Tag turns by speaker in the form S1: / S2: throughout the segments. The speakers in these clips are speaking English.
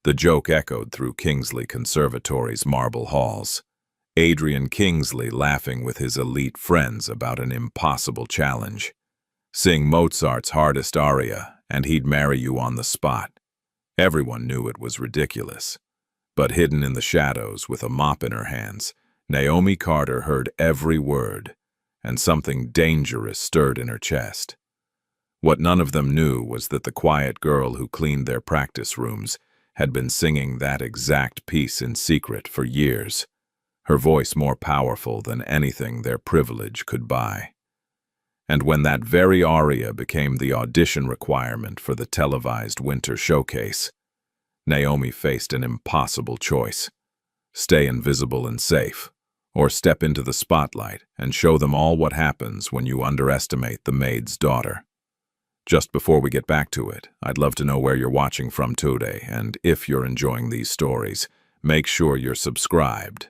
S1: The joke echoed through Kingsley Conservatory's marble halls. Adrian Kingsley laughing with his elite friends about an impossible challenge. Sing Mozart's hardest aria, and he'd marry you on the spot. Everyone knew it was ridiculous. But hidden in the shadows with a mop in her hands, Naomi Carter heard every word, and something dangerous stirred in her chest. What none of them knew was that the quiet girl who cleaned their practice rooms had been singing that exact piece in secret for years, her voice more powerful than anything their privilege could buy. And when that very aria became the audition requirement for the televised winter showcase, Naomi faced an impossible choice: stay invisible and safe, or step into the spotlight and show them all what happens when you underestimate the maid's daughter. Just before we get back to it, I'd love to know where you're watching from today, and if you're enjoying these stories, make sure you're subscribed.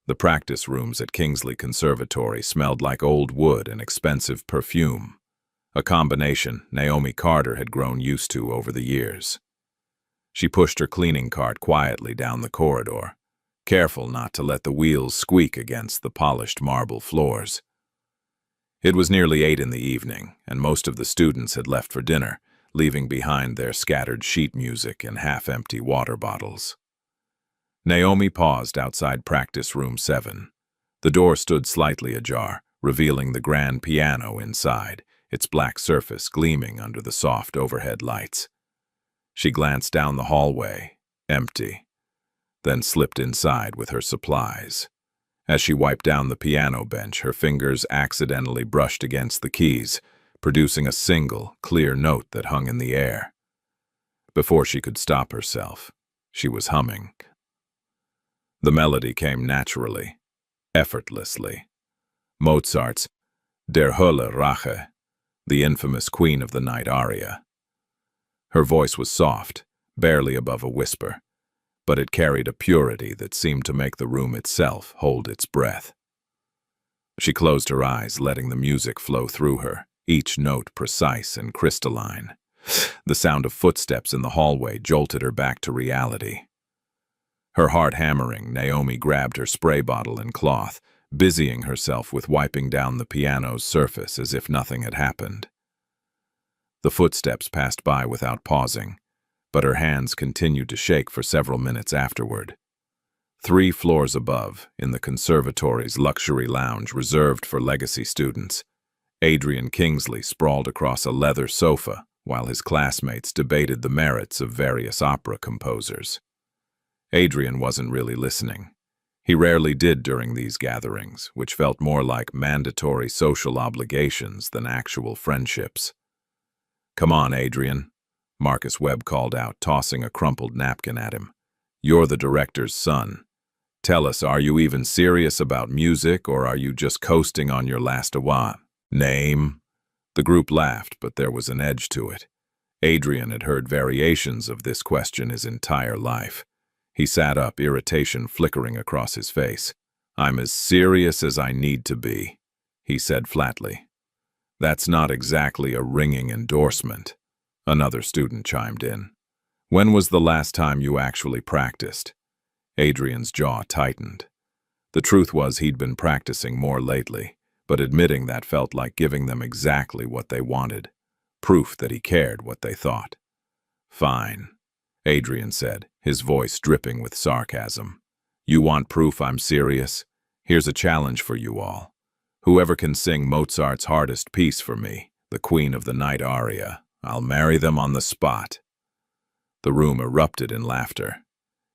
S1: The practice rooms at Kingsley Conservatory smelled like old wood and expensive perfume, a combination Naomi Carter had grown used to over the years. She pushed her cleaning cart quietly down the corridor, careful not to let the wheels squeak against the polished marble floors. It was nearly 8 in the evening, and most of the students had left for dinner, leaving behind their scattered sheet music and half-empty water bottles. Naomi paused outside practice room 7. The door stood slightly ajar, revealing the grand piano inside, its black surface gleaming under the soft overhead lights. She glanced down the hallway, empty, then slipped inside with her supplies. As she wiped down the piano bench, her fingers accidentally brushed against the keys, producing a single, clear note that hung in the air. Before she could stop herself, she was humming. The melody came naturally, effortlessly. Mozart's Der Hölle Rache, the infamous Queen of the Night aria. Her voice was soft, barely above a whisper, but it carried a purity that seemed to make the room itself hold its breath. She closed her eyes, letting the music flow through her, each note precise and crystalline. The sound of footsteps in the hallway jolted her back to reality. Her heart hammering, Naomi grabbed her spray bottle and cloth, busying herself with wiping down the piano's surface as if nothing had happened. The footsteps passed by without pausing, but her hands continued to shake for several minutes afterward. 3 floors above, in the conservatory's luxury lounge reserved for legacy students, Adrian Kingsley sprawled across a leather sofa while his classmates debated the merits of various opera composers. Adrian wasn't really listening. He rarely did during these gatherings, which felt more like mandatory social obligations than actual friendships. "Come on, Adrian," Marcus Webb called out, tossing a crumpled napkin at him. "You're the director's son. Tell us, are you even serious about music, or are you just coasting on your last name?" The group laughed, but there was an edge to it. Adrian had heard variations of this question his entire life. He sat up, irritation flickering across his face. "I'm as serious as I need to be," he said flatly. "That's not exactly a ringing endorsement," another student chimed in. "When was the last time you actually practiced?" Adrian's jaw tightened. The truth was he'd been practicing more lately, but admitting that felt like giving them exactly what they wanted, proof that he cared what they thought. "Fine," Adrian said, his voice dripping with sarcasm. "You want proof I'm serious? Here's a challenge for you all. Whoever can sing Mozart's hardest piece for me, the Queen of the Night aria, I'll marry them on the spot." The room erupted in laughter.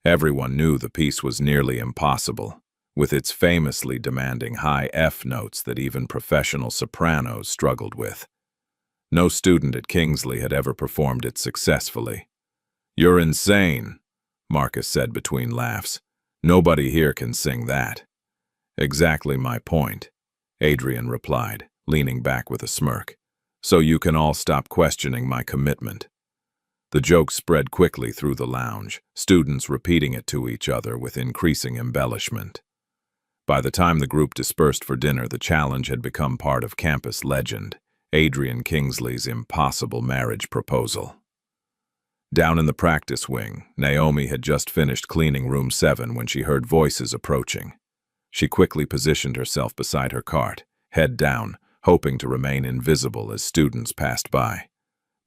S1: Everyone knew the piece was nearly impossible, with its famously demanding high F notes that even professional sopranos struggled with. No student at Kingsley had ever performed it successfully. "You're insane," Marcus said between laughs. "Nobody here can sing that." "Exactly my point," Adrian replied, leaning back with a smirk. "So you can all stop questioning my commitment." The joke spread quickly through the lounge, students repeating it to each other with increasing embellishment. By the time the group dispersed for dinner, the challenge had become part of campus legend, Adrian Kingsley's impossible marriage proposal. Down in the practice wing, Naomi had just finished cleaning room 7 when she heard voices approaching. She quickly positioned herself beside her cart, head down, hoping to remain invisible as students passed by.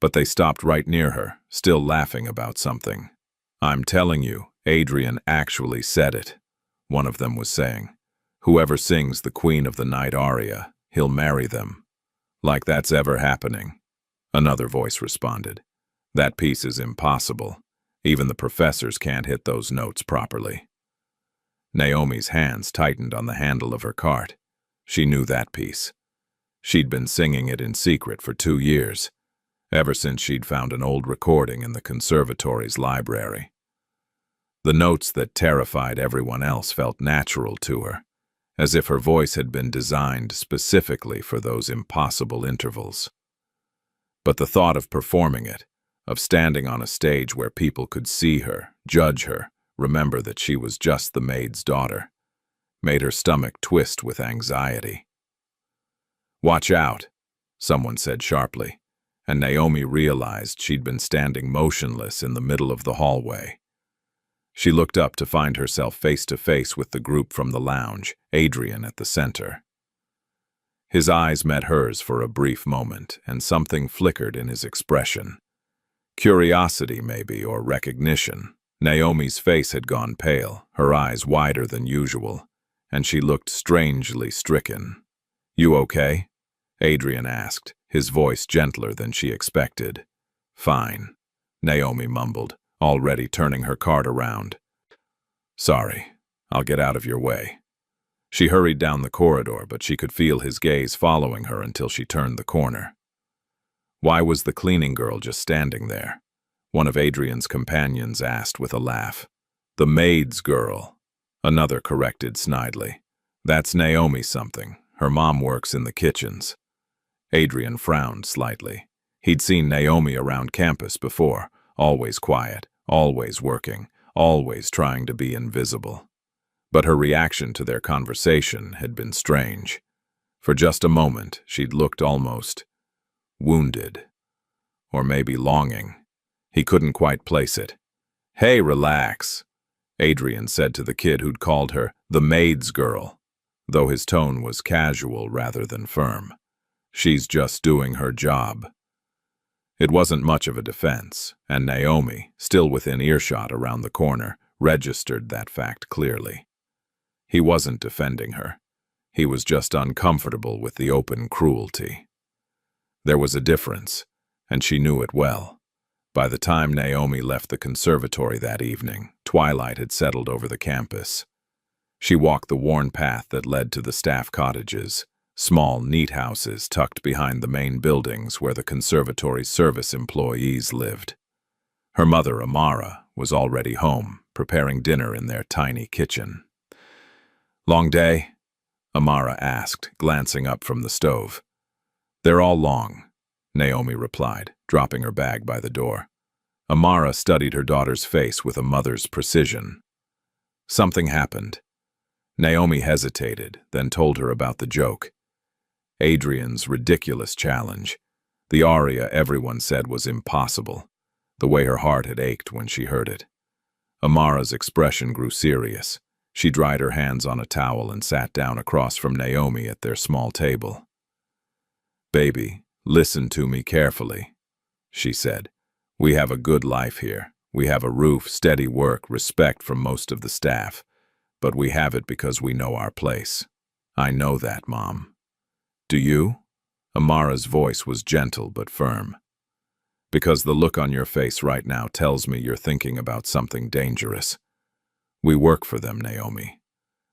S1: But they stopped right near her, still laughing about something. "I'm telling you, Adrian actually said it," one of them was saying. "Whoever sings the Queen of the Night aria, he'll marry them." "Like that's ever happening," another voice responded. "That piece is impossible. Even the professors can't hit those notes properly." Naomi's hands tightened on the handle of her cart. She knew that piece. She'd been singing it in secret for 2 years, ever since she'd found an old recording in the conservatory's library. The notes that terrified everyone else felt natural to her, as if her voice had been designed specifically for those impossible intervals. But the thought of performing it, of standing on a stage where people could see her, judge her, remember that she was just the maid's daughter, made her stomach twist with anxiety. "Watch out," someone said sharply, and Naomi realized she'd been standing motionless in the middle of the hallway. She looked up to find herself face to face with the group from the lounge, Adrian at the center. His eyes met hers for a brief moment, and something flickered in his expression. Curiosity, maybe, or recognition. Naomi's face had gone pale, her eyes wider than usual, and she looked strangely stricken. "You okay?" Adrian asked, his voice gentler than she expected. "Fine," Naomi mumbled, already turning her cart around. "Sorry, I'll get out of your way." She hurried down the corridor, but she could feel his gaze following her until she turned the corner. Why was the cleaning girl just standing there? One of Adrian's companions asked with a laugh. "The maid's girl," another corrected snidely. "That's Naomi something. Her mom works in the kitchens." Adrian frowned slightly. He'd seen Naomi around campus before, always quiet, always working, always trying to be invisible. But her reaction to their conversation had been strange. For just a moment, she'd looked almost wounded, or maybe longing. He couldn't quite place it. "Hey, relax," Adrian said to the kid who'd called her the maid's girl, though his tone was casual rather than firm. "She's just doing her job." It wasn't much of a defense, and Naomi, still within earshot around the corner, registered that fact clearly. He wasn't defending her. He was just uncomfortable with the open cruelty. There was a difference, and she knew it well. By the time Naomi left the conservatory that evening, twilight had settled over the campus. She walked the worn path that led to the staff cottages, small, neat houses tucked behind the main buildings where the conservatory's service employees lived. Her mother, Amara, was already home, preparing dinner in their tiny kitchen. "Long day?" Amara asked, glancing up from the stove. "They're all long," Naomi replied, dropping her bag by the door. Amara studied her daughter's face with a mother's precision. Something happened. Naomi hesitated, then told her about the joke. Adrian's ridiculous challenge. The aria everyone said was impossible, the way her heart had ached when she heard it. Amara's expression grew serious. She dried her hands on a towel and sat down across from Naomi at their small table. "Baby, listen to me carefully," she said. "We have a good life here. We have a roof, steady work, respect from most of the staff. But we have it because we know our place. I know that, Mom. Do you?" Amara's voice was gentle but firm. "Because the look on your face right now tells me you're thinking about something dangerous. We work for them, Naomi.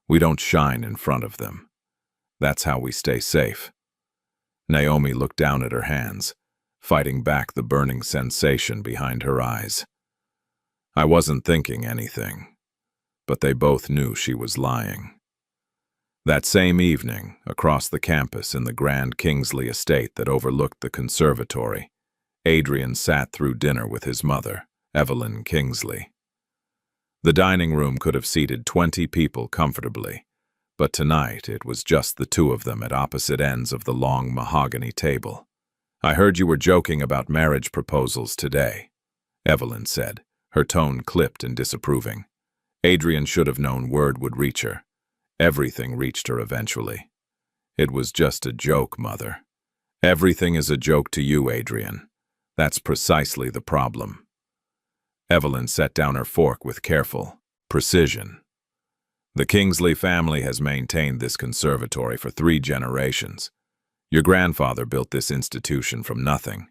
S1: We don't shine in front of them. That's how we stay safe." Naomi looked down at her hands, fighting back the burning sensation behind her eyes. "I wasn't thinking anything." But they both knew she was lying. That same evening, across the campus in the grand Kingsley estate that overlooked the conservatory, Adrian sat through dinner with his mother, Evelyn Kingsley. The dining room could have seated 20 people comfortably, but tonight it was just the two of them at opposite ends of the long mahogany table. "I heard you were joking about marriage proposals today," Evelyn said, her tone clipped and disapproving. Adrian should have known word would reach her. Everything reached her eventually. It was just a joke, Mother. Everything is a joke to you, Adrian. That's precisely the problem. Evelyn set down her fork with careful precision. The Kingsley family has maintained this conservatory for 3 generations. Your grandfather built this institution from nothing.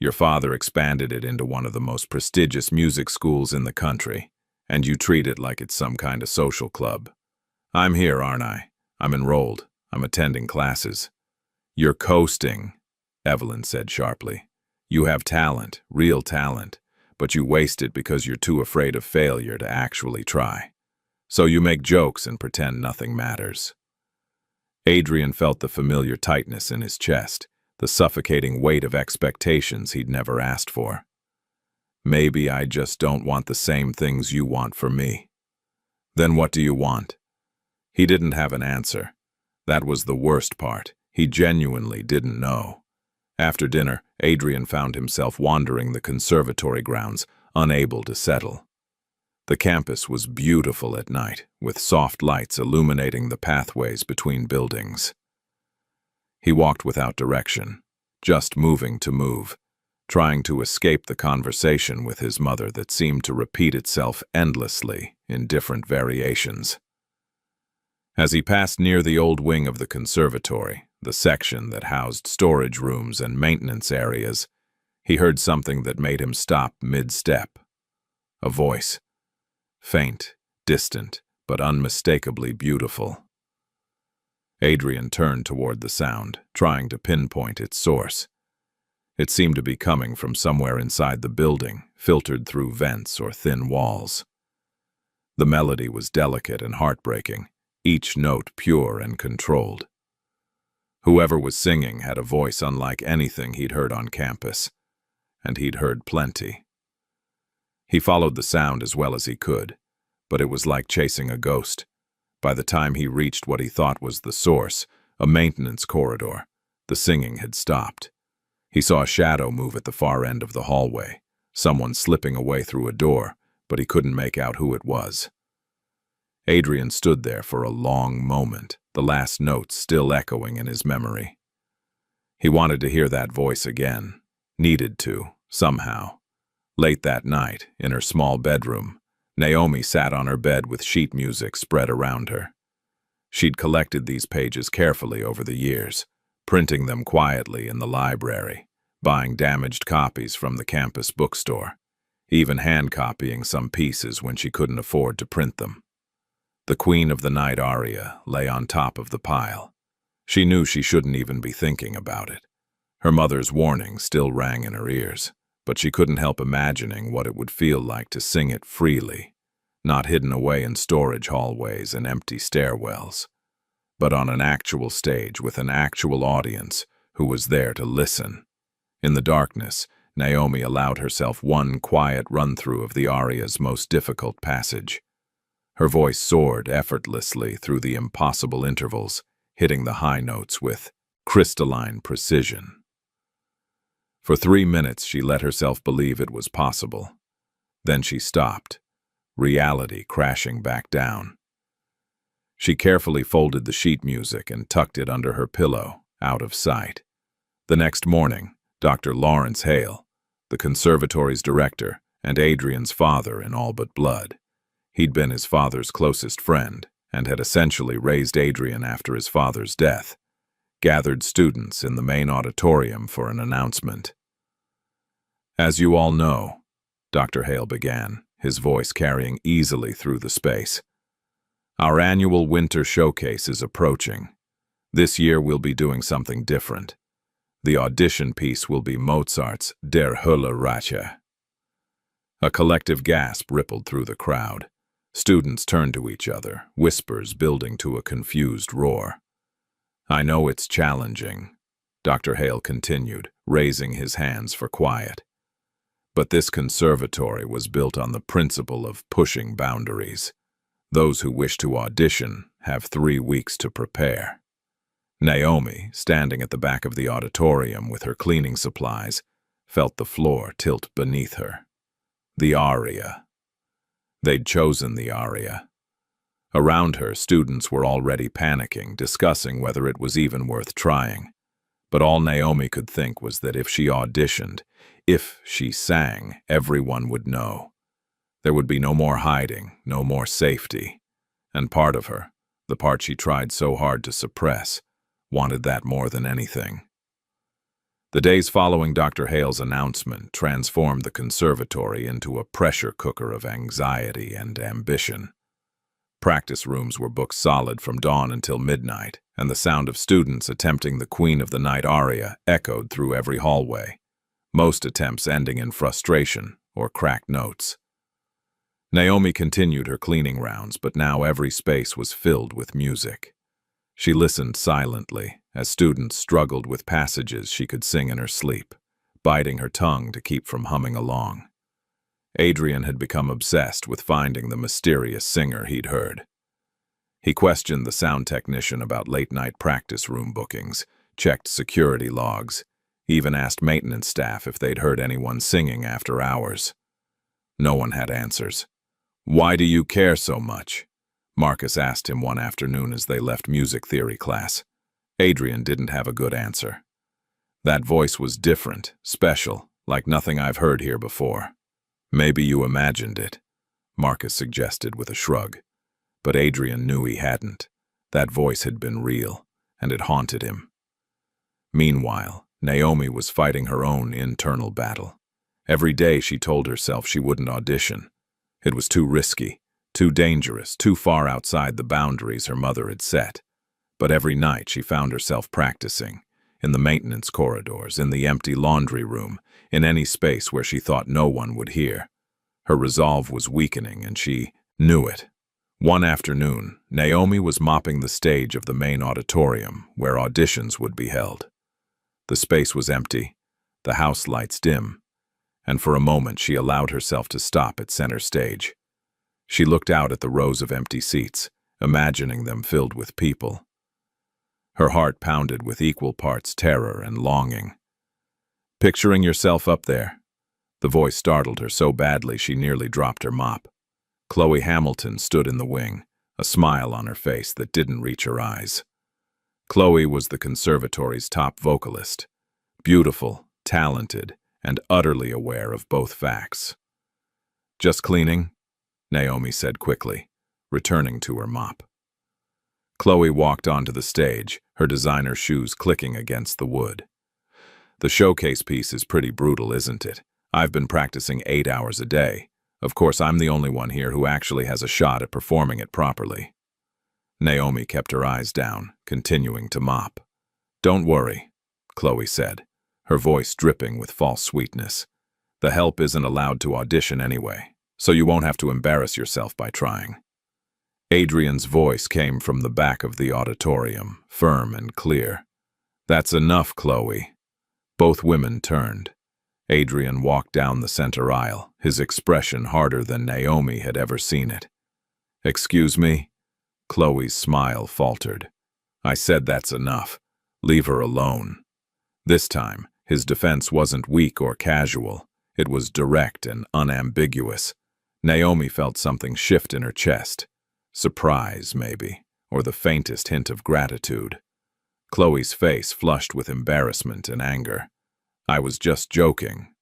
S1: Your father expanded it into one of the most prestigious music schools in the country, and you treat it like it's some kind of social club. I'm here, aren't I? I'm enrolled. I'm attending classes. You're coasting, Evelyn said sharply. You have talent, real talent, but you waste it because you're too afraid of failure to actually try. So you make jokes and pretend nothing matters. Adrian felt the familiar tightness in his chest, the suffocating weight of expectations he'd never asked for. Maybe I just don't want the same things you want for me. Then what do you want? He didn't have an answer. That was the worst part. He genuinely didn't know. After dinner, Adrian found himself wandering the conservatory grounds, unable to settle. The campus was beautiful at night, with soft lights illuminating the pathways between buildings. He walked without direction, just moving to move, trying to escape the conversation with his mother that seemed to repeat itself endlessly in different variations. As he passed near the old wing of the conservatory, the section that housed storage rooms and maintenance areas, he heard something that made him stop mid-step. A voice. Faint, distant, but unmistakably beautiful. Adrian turned toward the sound, trying to pinpoint its source. It seemed to be coming from somewhere inside the building, filtered through vents or thin walls. The melody was delicate and heartbreaking, each note pure and controlled. Whoever was singing had a voice unlike anything he'd heard on campus, and he'd heard plenty. He followed the sound as well as he could, but it was like chasing a ghost. By the time he reached what he thought was the source, a maintenance corridor, the singing had stopped. He saw a shadow move at the far end of the hallway, someone slipping away through a door, but he couldn't make out who it was. Adrian stood there for a long moment, the last notes still echoing in his memory. He wanted to hear that voice again, needed to, somehow. Late that night, in her small bedroom, Naomi sat on her bed with sheet music spread around her. She'd collected these pages carefully over the years, printing them quietly in the library, buying damaged copies from the campus bookstore, even hand-copying some pieces when she couldn't afford to print them. The Queen of the Night aria lay on top of the pile. She knew she shouldn't even be thinking about it. Her mother's warning still rang in her ears, but she couldn't help imagining what it would feel like to sing it freely, not hidden away in storage hallways and empty stairwells, but on an actual stage with an actual audience who was there to listen. In the darkness, Naomi allowed herself one quiet run-through of the aria's most difficult passage. Her voice soared effortlessly through the impossible intervals, hitting the high notes with crystalline precision. For 3 minutes she let herself believe it was possible. Then she stopped, reality crashing back down. She carefully folded the sheet music and tucked it under her pillow, out of sight. The next morning, Dr. Lawrence Hale, the conservatory's director and Adrian's father in all but blood. He'd been his father's closest friend and had essentially raised Adrian after his father's death, gathered students in the main auditorium for an announcement. As you all know, Dr. Hale began, his voice carrying easily through the space. Our annual winter showcase is approaching. This year we'll be doing something different. The audition piece will be Mozart's Der Höllerwache. A collective gasp rippled through the crowd. Students turned to each other, whispers building to a confused roar. I know it's challenging, Dr. Hale continued, raising his hands for quiet. But this conservatory was built on the principle of pushing boundaries. Those who wish to audition have 3 weeks to prepare. Naomi, standing at the back of the auditorium with her cleaning supplies, felt the floor tilt beneath her. The aria. They'd chosen the aria. Around her, students were already panicking, discussing whether it was even worth trying. But all Naomi could think was that if she auditioned, if she sang, everyone would know. There would be no more hiding, no more safety. And part of her, the part she tried so hard to suppress, wanted that more than anything. The days following Dr. Hale's announcement transformed the conservatory into a pressure cooker of anxiety and ambition. Practice rooms were booked solid from dawn until midnight, and the sound of students attempting the Queen of the Night aria echoed through every hallway, most attempts ending in frustration or cracked notes. Naomi continued her cleaning rounds, but now every space was filled with music. She listened silently as students struggled with passages she could sing in her sleep, biting her tongue to keep from humming along. Adrian had become obsessed with finding the mysterious singer he'd heard. He questioned the sound technician about late-night practice room bookings, checked security logs, even asked maintenance staff if they'd heard anyone singing after hours. No one had answers. "Why do you care so much?" Marcus asked him one afternoon as they left music theory class. Adrian didn't have a good answer. That voice was different, special, like nothing I've heard here before. "Maybe you imagined it," Marcus suggested with a shrug. But Adrian knew he hadn't. That voice had been real, and it haunted him. Meanwhile, Naomi was fighting her own internal battle. Every day she told herself she wouldn't audition. It was too risky, too dangerous, too far outside the boundaries her mother had set. But every night she found herself practicing, in the maintenance corridors, in the empty laundry room, in any space where she thought no one would hear. Her resolve was weakening, and she knew it. One afternoon, Naomi was mopping the stage of the main auditorium, where auditions would be held. The space was empty, the house lights dim, and for a moment she allowed herself to stop at center stage. She looked out at the rows of empty seats, imagining them filled with people. Her heart pounded with equal parts terror and longing. "Picturing yourself up there?" The voice startled her so badly she nearly dropped her mop. Chloe Hamilton stood in the wing, a smile on her face that didn't reach her eyes. Chloe was the conservatory's top vocalist, beautiful, talented, and utterly aware of both facts. "Just cleaning?" Naomi said quickly, returning to her mop. Chloe walked onto the stage, her designer shoes clicking against the wood. "The showcase piece is pretty brutal, isn't it? I've been practicing 8 hours a day. Of course, I'm the only one here who actually has a shot at performing it properly." Naomi kept her eyes down, continuing to mop. "Don't worry," Chloe said, her voice dripping with false sweetness. "The help isn't allowed to audition anyway, so you won't have to embarrass yourself by trying." Adrian's voice came from the back of the auditorium, firm and clear. "That's enough, Chloe." Both women turned. Adrian walked down the center aisle, his expression harder than Naomi had ever seen it. "Excuse me?" Chloe's smile faltered. "I said that's enough. Leave her alone." This time, his defense wasn't weak or casual. It was direct and unambiguous. Naomi felt something shift in her chest. Surprise, maybe, or the faintest hint of gratitude. Chloe's face flushed with embarrassment and anger. "I was just joking."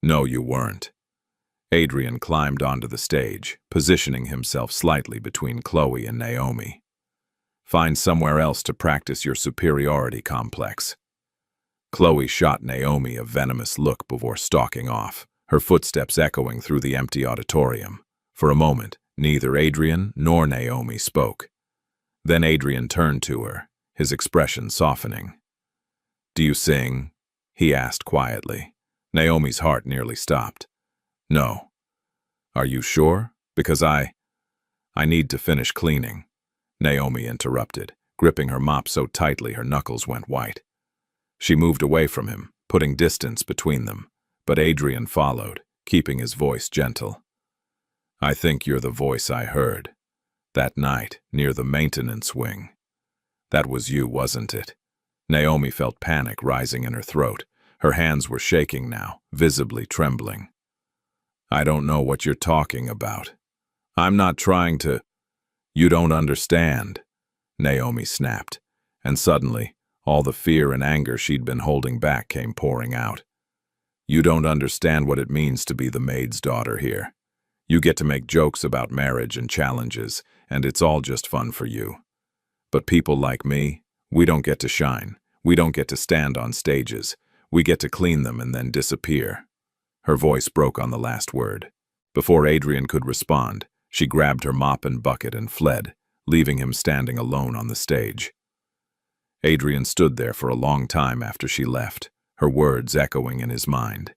S1: "No, you weren't." Adrian climbed onto the stage, positioning himself slightly between Chloe and Naomi. "Find somewhere else to practice your superiority complex." Chloe shot Naomi a venomous look before stalking off, her footsteps echoing through the empty auditorium. For a moment, neither Adrian nor Naomi spoke. Then Adrian turned to her, his expression softening. "Do you sing?" he asked quietly. Naomi's heart nearly stopped. "No." "Are you sure? Because I need to finish cleaning," Naomi interrupted, gripping her mop so tightly her knuckles went white. She moved away from him, putting distance between them, but Adrian followed, keeping his voice gentle. "I think you're the voice I heard. That night, near the maintenance wing. That was you, wasn't it?" Naomi felt panic rising in her throat. Her hands were shaking now, visibly trembling. I don't know what you're talking about. I'm not trying to. You don't understand, Naomi snapped, and suddenly, all the fear and anger she'd been holding back came pouring out. You don't understand what it means to be the maid's daughter here. You get to make jokes about marriage and challenges, and it's all just fun for you. But people like me, we don't get to shine. We don't get to stand on stages. We get to clean them and then disappear. Her voice broke on the last word. Before Adrian could respond, she grabbed her mop and bucket and fled, leaving him standing alone on the stage. Adrian stood there for a long time after she left, her words echoing in his mind.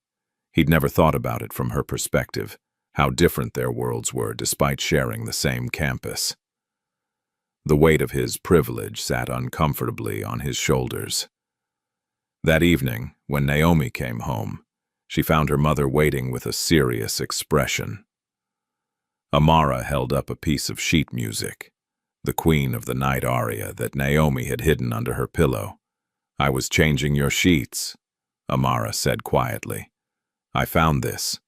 S1: He'd never thought about it from her perspective, how different their worlds were despite sharing the same campus. The weight of his privilege sat uncomfortably on his shoulders. That evening, when Naomi came home, she found her mother waiting with a serious expression. Amara held up a piece of sheet music, the Queen of the Night aria that Naomi had hidden under her pillow. I was changing your sheets, Amara said quietly. I found this.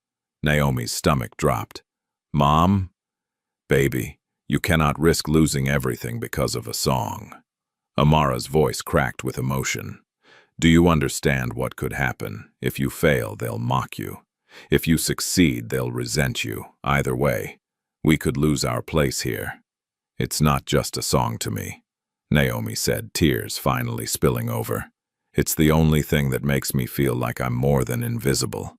S1: Naomi's stomach dropped. Mom? Baby, you cannot risk losing everything because of a song. Amara's voice cracked with emotion. Do you understand what could happen? If you fail, they'll mock you. If you succeed, they'll resent you. Either way, we could lose our place here. It's not just a song to me, Naomi said, tears finally spilling over. It's the only thing that makes me feel like I'm more than invisible.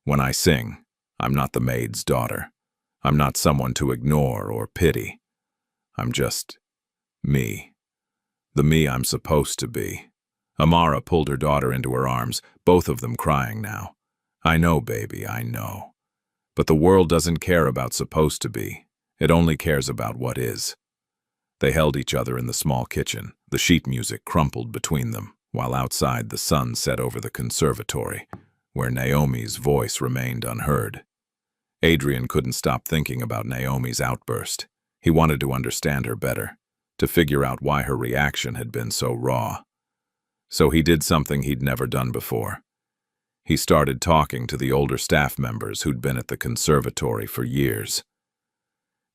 S1: When I sing, I'm not the maid's daughter. I'm not someone to ignore or pity. I'm just me. The me I'm supposed to be. Amara pulled her daughter into her arms, both of them crying now. I know, baby, I know. But the world doesn't care about supposed to be. It only cares about what is. They held each other in the small kitchen, the sheet music crumpled between them, while outside the sun set over the conservatory, where Naomi's voice remained unheard. Adrian couldn't stop thinking about Naomi's outburst. He wanted to understand her better, to figure out why her reaction had been so raw. So he did something he'd never done before. He started talking to the older staff members who'd been at the conservatory for years.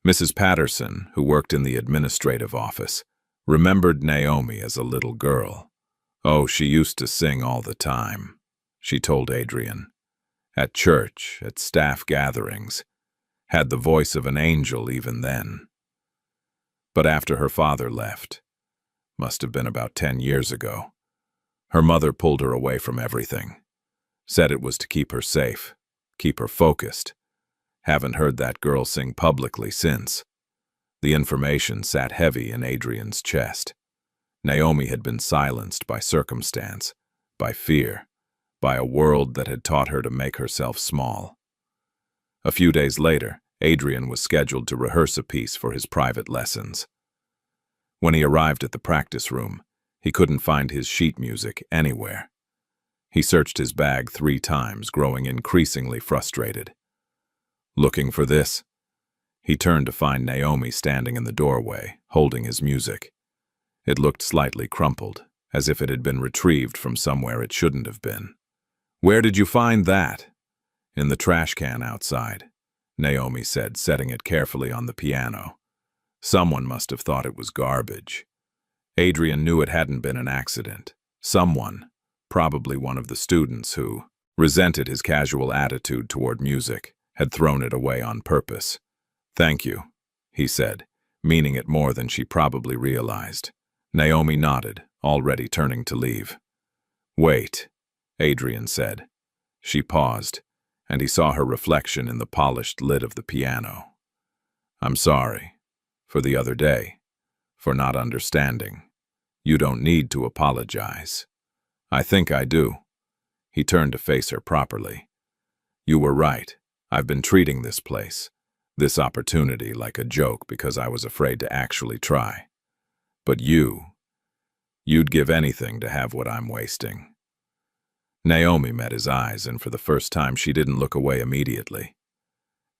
S1: Mrs. Patterson, who worked in the administrative office, remembered Naomi as a little girl. Oh, she used to sing all the time, she told Adrian. At church, at staff gatherings, had the voice of an angel even then. But after her father left, must have been about 10 years ago, her mother pulled her away from everything. Said it was to keep her safe, keep her focused. Haven't heard that girl sing publicly since. The information sat heavy in Adrian's chest. Naomi had been silenced by circumstance, by fear, by a world that had taught her to make herself small. A few days later, Adrian was scheduled to rehearse a piece for his private lessons. When he arrived at the practice room, he couldn't find his sheet music anywhere. He searched his bag 3 times, growing increasingly frustrated. Looking for this? He turned to find Naomi standing in the doorway, holding his music. It looked slightly crumpled, as if it had been retrieved from somewhere it shouldn't have been. Where did you find that? In the trash can outside, Naomi said, setting it carefully on the piano. Someone must have thought it was garbage. Adrian knew it hadn't been an accident. Someone, probably one of the students who resented his casual attitude toward music, had thrown it away on purpose. Thank you, he said, meaning it more than she probably realized. Naomi nodded, already turning to leave. Wait, Adrian said. She paused, and he saw her reflection in the polished lid of the piano. I'm sorry, for the other day, for not understanding. You don't need to apologize. I think I do. He turned to face her properly. You were right. I've been treating this place, this opportunity, like a joke because I was afraid to actually try. But you'd give anything to have what I'm wasting. Naomi met his eyes, and for the first time she didn't look away immediately.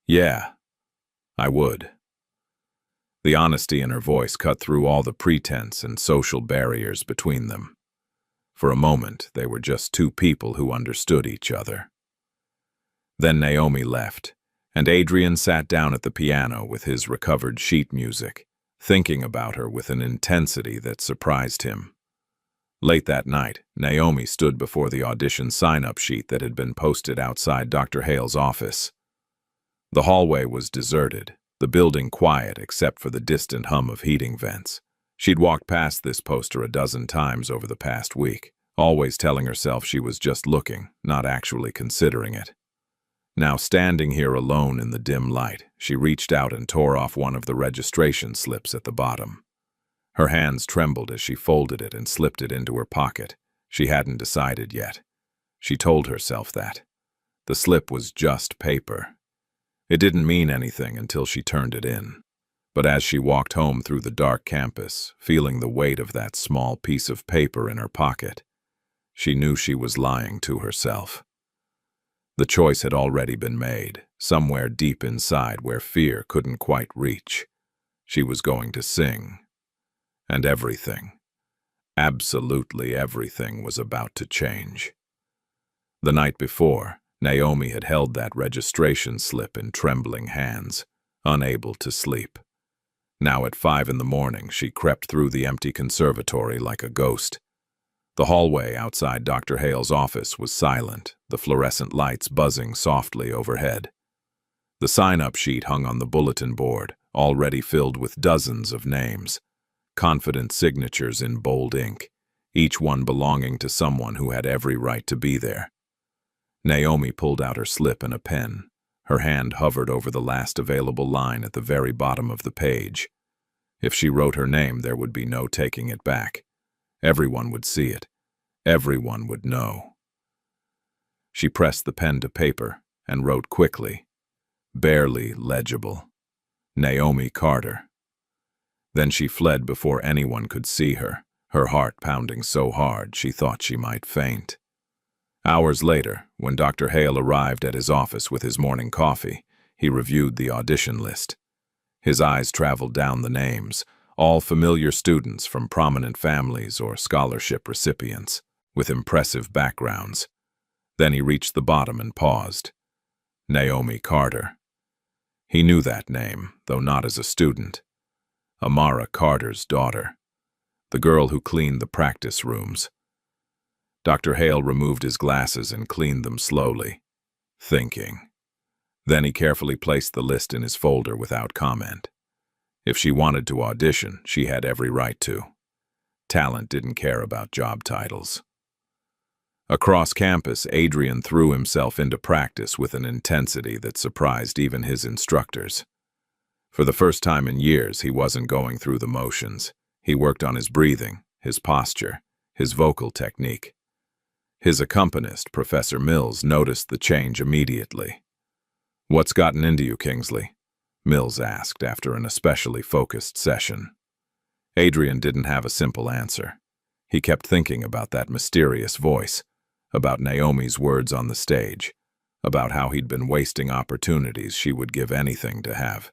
S1: Yeah, I would. The honesty in her voice cut through all the pretense and social barriers between them. For a moment, they were just 2 people who understood each other. Then Naomi left, And Adrian sat down at the piano with his recovered sheet music, thinking about her with an intensity that surprised him. Late that night, Naomi stood before the audition sign-up sheet that had been posted outside Dr. Hale's office. The hallway was deserted, the building quiet except for the distant hum of heating vents. She'd walked past this poster a dozen times over the past week, always telling herself she was just looking, not actually considering it. Now, standing here alone in the dim light, she reached out and tore off one of the registration slips at the bottom. Her hands trembled as she folded it and slipped it into her pocket. She hadn't decided yet. She told herself that. The slip was just paper. It didn't mean anything until she turned it in. But as she walked home through the dark campus, feeling the weight of that small piece of paper in her pocket, she knew she was lying to herself. The choice had already been made, somewhere deep inside where fear couldn't quite reach. She was going to sing. And everything, absolutely everything, was about to change. The night before, Naomi had held that registration slip in trembling hands, unable to sleep. Now at 5 in the morning, she crept through the empty conservatory like a ghost. The hallway outside Dr. Hale's office was silent, the fluorescent lights buzzing softly overhead. The sign-up sheet hung on the bulletin board, already filled with dozens of names. Confident signatures in bold ink, each one belonging to someone who had every right to be there. Naomi pulled out her slip and a pen. Her hand hovered over the last available line at the very bottom of the page. If she wrote her name, there would be no taking it back. Everyone would see it. Everyone would know. She pressed the pen to paper and wrote quickly, barely legible, Naomi Carter. Then she fled before anyone could see her, her heart pounding so hard she thought she might faint. Hours later, when Dr. Hale arrived at his office with his morning coffee, he reviewed the audition list. His eyes traveled down the names, all familiar students from prominent families or scholarship recipients, with impressive backgrounds. Then he reached the bottom and paused. Naomi Carter. He knew that name, though not as a student. Amara Carter's daughter, the girl who cleaned the practice rooms. Dr. Hale removed his glasses and cleaned them slowly, thinking. Then he carefully placed the list in his folder without comment. If she wanted to audition, she had every right to. Talent didn't care about job titles. Across campus, Adrian threw himself into practice with an intensity that surprised even his instructors. For the first time in years, he wasn't going through the motions. He worked on his breathing, his posture, his vocal technique. His accompanist, Professor Mills, noticed the change immediately. "What's gotten into you, Kingsley?" Mills asked after an especially focused session. Adrian didn't have a simple answer. He kept thinking about that mysterious voice, about Naomi's words on the stage, about how he'd been wasting opportunities she would give anything to have.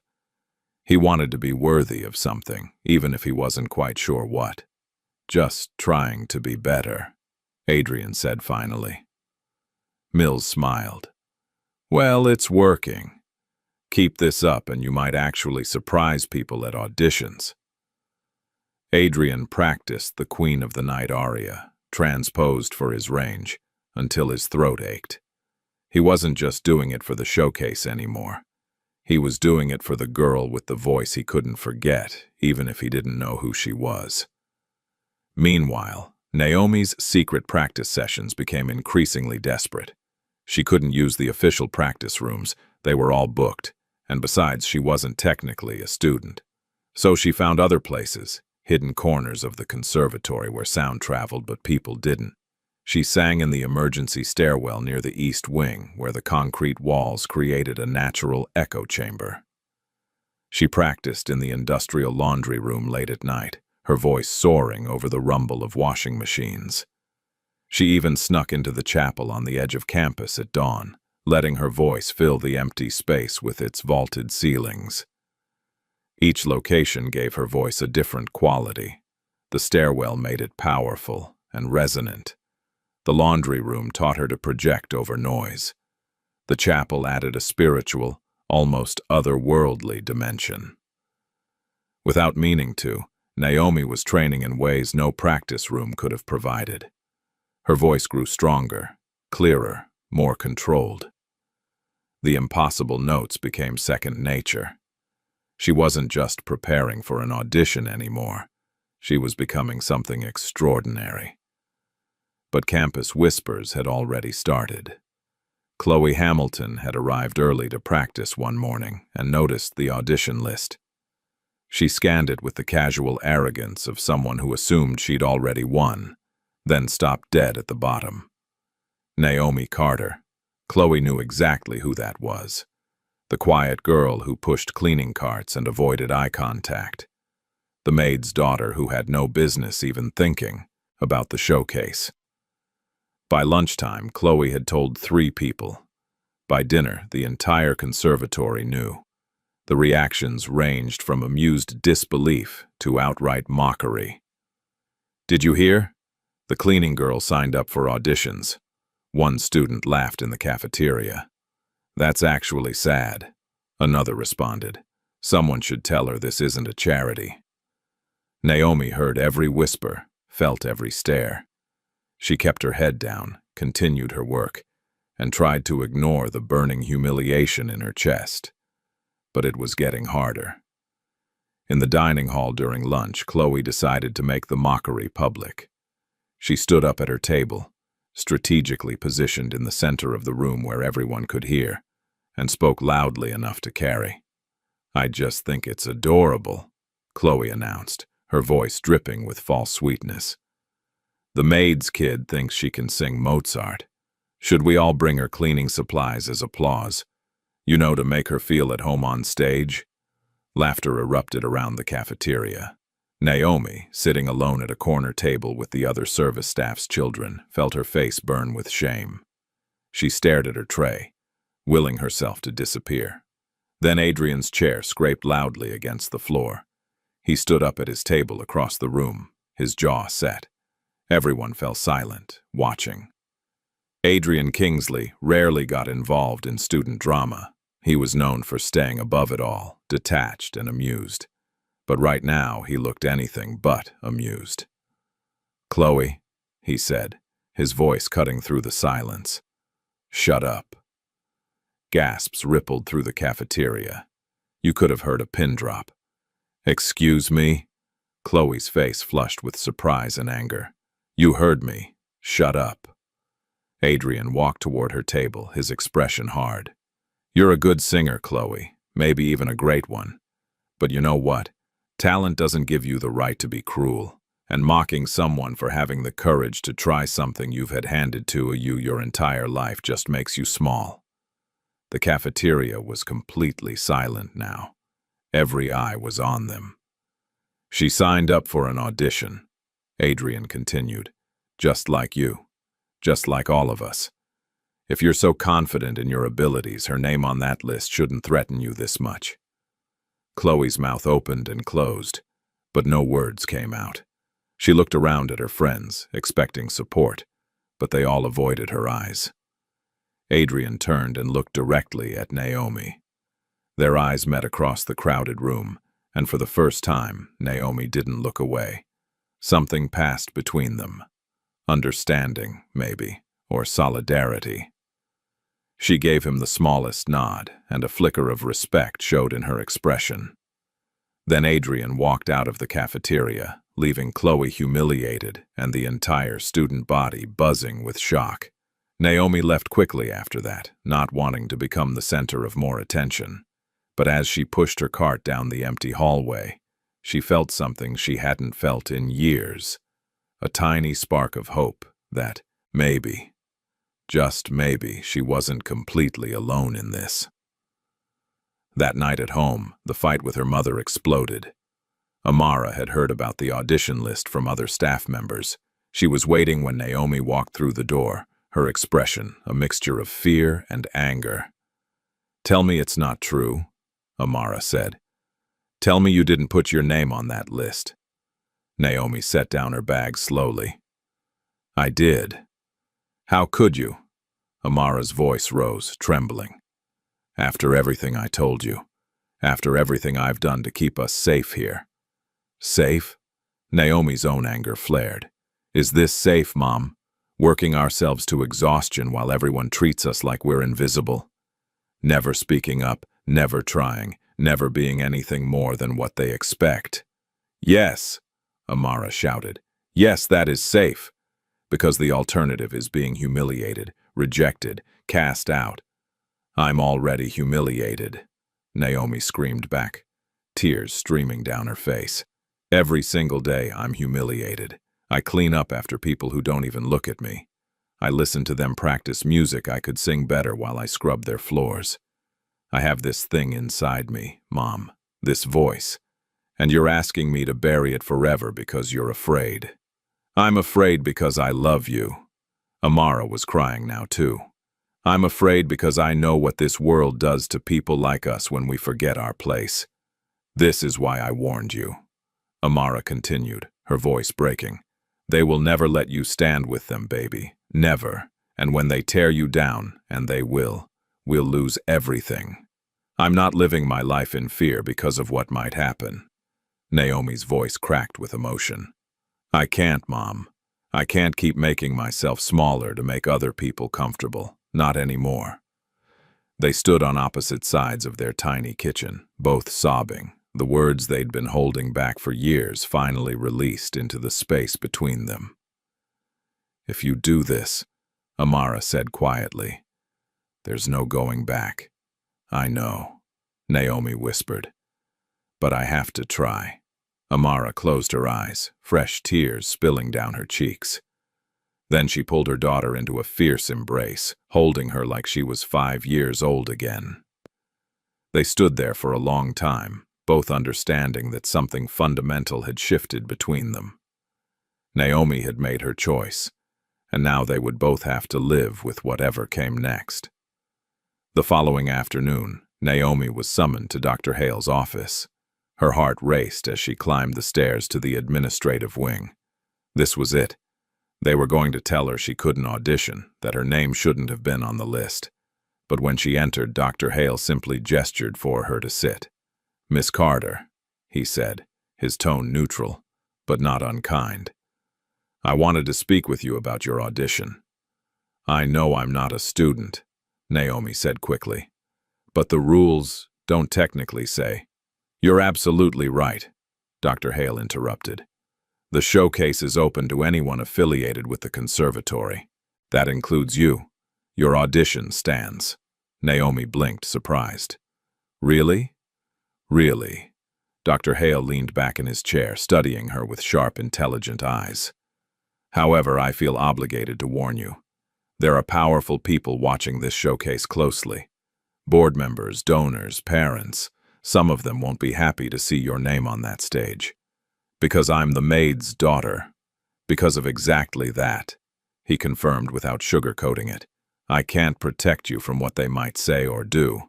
S1: He wanted to be worthy of something, even if he wasn't quite sure what. "Just trying to be better," Adrian said finally. Mills smiled. "Well, it's working. Keep this up and you might actually surprise people at auditions." Adrian practiced the Queen of the Night aria, transposed for his range, until his throat ached. He wasn't just doing it for the showcase anymore. He was doing it for the girl with the voice he couldn't forget, even if he didn't know who she was. Meanwhile, Naomi's secret practice sessions became increasingly desperate. She couldn't use the official practice rooms, they were all booked, and besides, she wasn't technically a student. So she found other places, hidden corners of the conservatory where sound traveled but people didn't. She sang in the emergency stairwell near the east wing, where the concrete walls created a natural echo chamber. She practiced in the industrial laundry room late at night, her voice soaring over the rumble of washing machines. She even snuck into the chapel on the edge of campus at dawn, letting her voice fill the empty space with its vaulted ceilings. Each location gave her voice a different quality. The stairwell made it powerful and resonant. The laundry room taught her to project over noise. The chapel added a spiritual, almost otherworldly dimension. Without meaning to, Naomi was training in ways no practice room could have provided. Her voice grew stronger, clearer, more controlled. The impossible notes became second nature. She wasn't just preparing for an audition anymore. She was becoming something extraordinary. But campus whispers had already started. Chloe Hamilton had arrived early to practice one morning and noticed the audition list. She scanned it with the casual arrogance of someone who assumed she'd already won, then stopped dead at the bottom. Naomi Carter. Chloe knew exactly who that was. The quiet girl who pushed cleaning carts and avoided eye contact. The maid's daughter who had no business even thinking about the showcase. By lunchtime, Chloe had told 3 people. By dinner, the entire conservatory knew. The reactions ranged from amused disbelief to outright mockery. "Did you hear? The cleaning girl signed up for auditions." One student laughed in the cafeteria. "That's actually sad," another responded. "Someone should tell her this isn't a charity." Naomi heard every whisper, felt every stare. She kept her head down, continued her work, and tried to ignore the burning humiliation in her chest. But it was getting harder. In the dining hall during lunch, Chloe decided to make the mockery public. She stood up at her table, strategically positioned in the center of the room where everyone could hear, and spoke loudly enough to carry. "I just think it's adorable," Chloe announced, her voice dripping with false sweetness. "The maid's kid thinks she can sing Mozart. Should we all bring her cleaning supplies as applause? You know, to make her feel at home on stage?" Laughter erupted around the cafeteria. Naomi, sitting alone at a corner table with the other service staff's children, felt her face burn with shame. She stared at her tray, willing herself to disappear. Then Adrian's chair scraped loudly against the floor. He stood up at his table across the room, his jaw set. Everyone fell silent, watching. Adrian Kingsley rarely got involved in student drama. He was known for staying above it all, detached and amused. But right now, he looked anything but amused. "Chloe," he said, his voice cutting through the silence. "Shut up." Gasps rippled through the cafeteria. You could have heard a pin drop. "Excuse me?" Chloe's face flushed with surprise and anger. "You heard me. Shut up." Adrian walked toward her table, his expression hard. "You're a good singer, Chloe, maybe even a great one. But you know what? Talent doesn't give you the right to be cruel, and mocking someone for having the courage to try something you've had handed to you your entire life just makes you small." The cafeteria was completely silent now. Every eye was on them. "She signed up for an audition," Adrian continued. "Just like you. Just like all of us. If you're so confident in your abilities, her name on that list shouldn't threaten you this much." Chloe's mouth opened and closed, but no words came out. She looked around at her friends, expecting support, but they all avoided her eyes. Adrian turned and looked directly at Naomi. Their eyes met across the crowded room, and for the first time, Naomi didn't look away. Something passed between them. Understanding, maybe, or solidarity. She gave him the smallest nod, and a flicker of respect showed in her expression. Then Adrian walked out of the cafeteria, leaving Chloe humiliated and the entire student body buzzing with shock. Naomi left quickly after that, not wanting to become the center of more attention. But as she pushed her cart down the empty hallway, she felt something she hadn't felt in years. A tiny spark of hope that, maybe, just maybe, she wasn't completely alone in this. That night at home, the fight with her mother exploded. Amara had heard about the audition list from other staff members. She was waiting when Naomi walked through the door, her expression a mixture of fear and anger. "Tell me it's not true," Amara said. "Tell me you didn't put your name on that list." Naomi set down her bag slowly. "I did." "How could you?" Amara's voice rose, trembling. After everything I told you. After everything I've done to keep us safe here. Safe? Naomi's own anger flared. Is this safe, Mom? Working ourselves to exhaustion while everyone treats us like we're invisible? Never speaking up, never trying, never being anything more than what they expect. Yes, Amara shouted. Yes, that is safe. Because the alternative is being humiliated, rejected, cast out. I'm already humiliated, Naomi screamed back, tears streaming down her face. Every single day I'm humiliated. I clean up after people who don't even look at me. I listen to them practice music I could sing better while I scrub their floors. I have this thing inside me, Mom, this voice, and you're asking me to bury it forever because you're afraid. I'm afraid because I love you. Amara was crying now too. I'm afraid because I know what this world does to people like us when we forget our place. This is why I warned you. Amara continued, her voice breaking. They will never let you stand with them, baby. Never. And when they tear you down, and they will, we'll lose everything. I'm not living my life in fear because of what might happen. Naomi's voice cracked with emotion. I can't, Mom. I can't keep making myself smaller to make other people comfortable. Not anymore. They stood on opposite sides of their tiny kitchen, both sobbing. The words they'd been holding back for years finally released into the space between them. If you do this, Amara said quietly, there's no going back. I know, Naomi whispered. But I have to try. Amara closed her eyes, fresh tears spilling down her cheeks. Then she pulled her daughter into a fierce embrace, holding her like she was 5 years old again. They stood there for a long time, both understanding that something fundamental had shifted between them. Naomi had made her choice, and now they would both have to live with whatever came next. The following afternoon, Naomi was summoned to Dr. Hale's office. Her heart raced as she climbed the stairs to the administrative wing. This was it. They were going to tell her she couldn't audition, that her name shouldn't have been on the list. But when she entered, Dr. Hale simply gestured for her to sit. Miss Carter, he said, his tone neutral, but not unkind. I wanted to speak with you about your audition. I know I'm not a student, Naomi said quickly. But the rules don't technically say. You're absolutely right, Dr. Hale interrupted. The showcase is open to anyone affiliated with the conservatory. That includes you. Your audition stands. Naomi blinked, surprised. Really? Really? Dr. Hale leaned back in his chair, studying her with sharp, intelligent eyes. However, I feel obligated to warn you. There are powerful people watching this showcase closely. Board members, donors, parents. Some of them won't be happy to see your name on that stage. Because I'm the maid's daughter. Because of exactly that, he confirmed without sugarcoating it. I can't protect you from what they might say or do,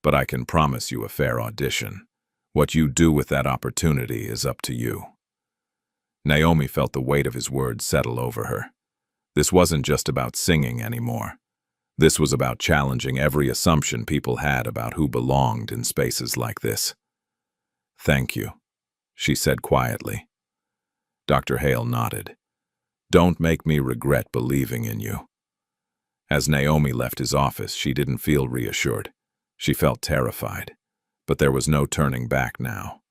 S1: but I can promise you a fair audition. What you do with that opportunity is up to you. Naomi felt the weight of his words settle over her. This wasn't just about singing anymore. This was about challenging every assumption people had about who belonged in spaces like this. Thank you, she said quietly. Dr. Hale nodded. Don't make me regret believing in you. As Naomi left his office, she didn't feel reassured. She felt terrified. But there was no turning back now.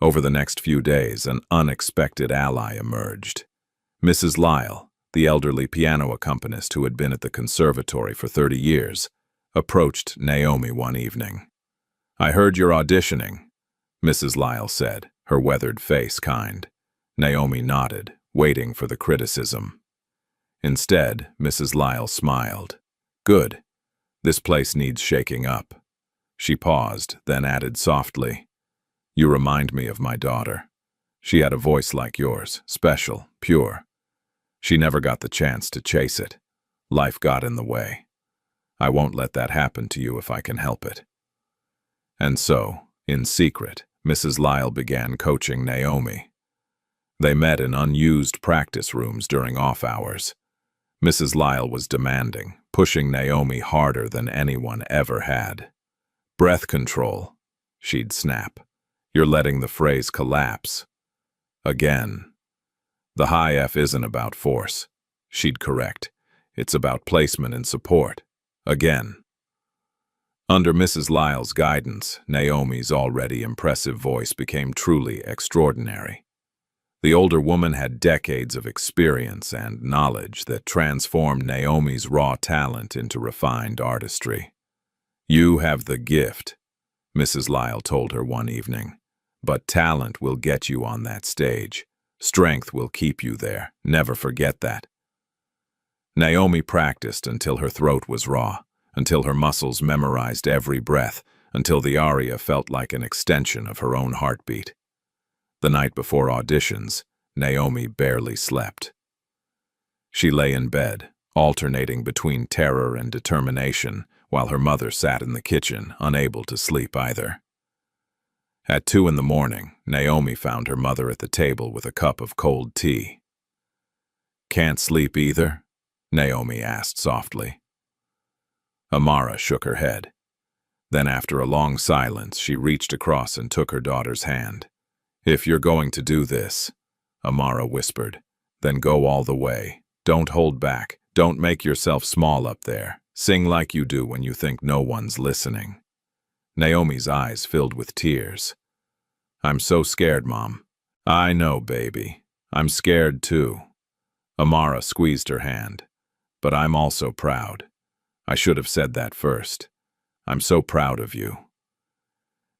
S1: Over the next few days, an unexpected ally emerged. Mrs. Lyle, the elderly piano accompanist who had been at the conservatory for 30 years, approached Naomi one evening. I heard you're auditioning, Mrs. Lyle said, her weathered face kind. Naomi nodded, waiting for the criticism. Instead, Mrs. Lyle smiled. Good. This place needs shaking up. She paused, then added softly, You remind me of my daughter. She had a voice like yours, special, pure. She never got the chance to chase it. Life got in the way. I won't let that happen to you if I can help it. And so, in secret, Mrs. Lyle began coaching Naomi. They met in unused practice rooms during off hours. Mrs. Lyle was demanding, pushing Naomi harder than anyone ever had. Breath control, she'd snap. You're letting the phrase collapse. Again. The high F isn't about force, she'd correct. It's about placement and support. Again. Under Mrs. Lyle's guidance, Naomi's already impressive voice became truly extraordinary. The older woman had decades of experience and knowledge that transformed Naomi's raw talent into refined artistry. You have the gift, Mrs. Lyle told her one evening, but talent will get you on that stage. Strength will keep you there. Never forget that. Naomi practiced until her throat was raw, until her muscles memorized every breath, until the aria felt like an extension of her own heartbeat. The night before auditions, Naomi barely slept. She lay in bed, alternating between terror and determination, while her mother sat in the kitchen, unable to sleep either. At 2 a.m, Naomi found her mother at the table with a cup of cold tea. "Can't sleep either?" Naomi asked softly. Amara shook her head. Then, after a long silence, she reached across and took her daughter's hand. "If you're going to do this," Amara whispered, "then go all the way. Don't hold back. Don't make yourself small up there. Sing like you do when you think no one's listening." Naomi's eyes filled with tears. "I'm so scared, Mom." "I know, baby. I'm scared too." Amara squeezed her hand. "But I'm also proud. I should have said that first. I'm so proud of you."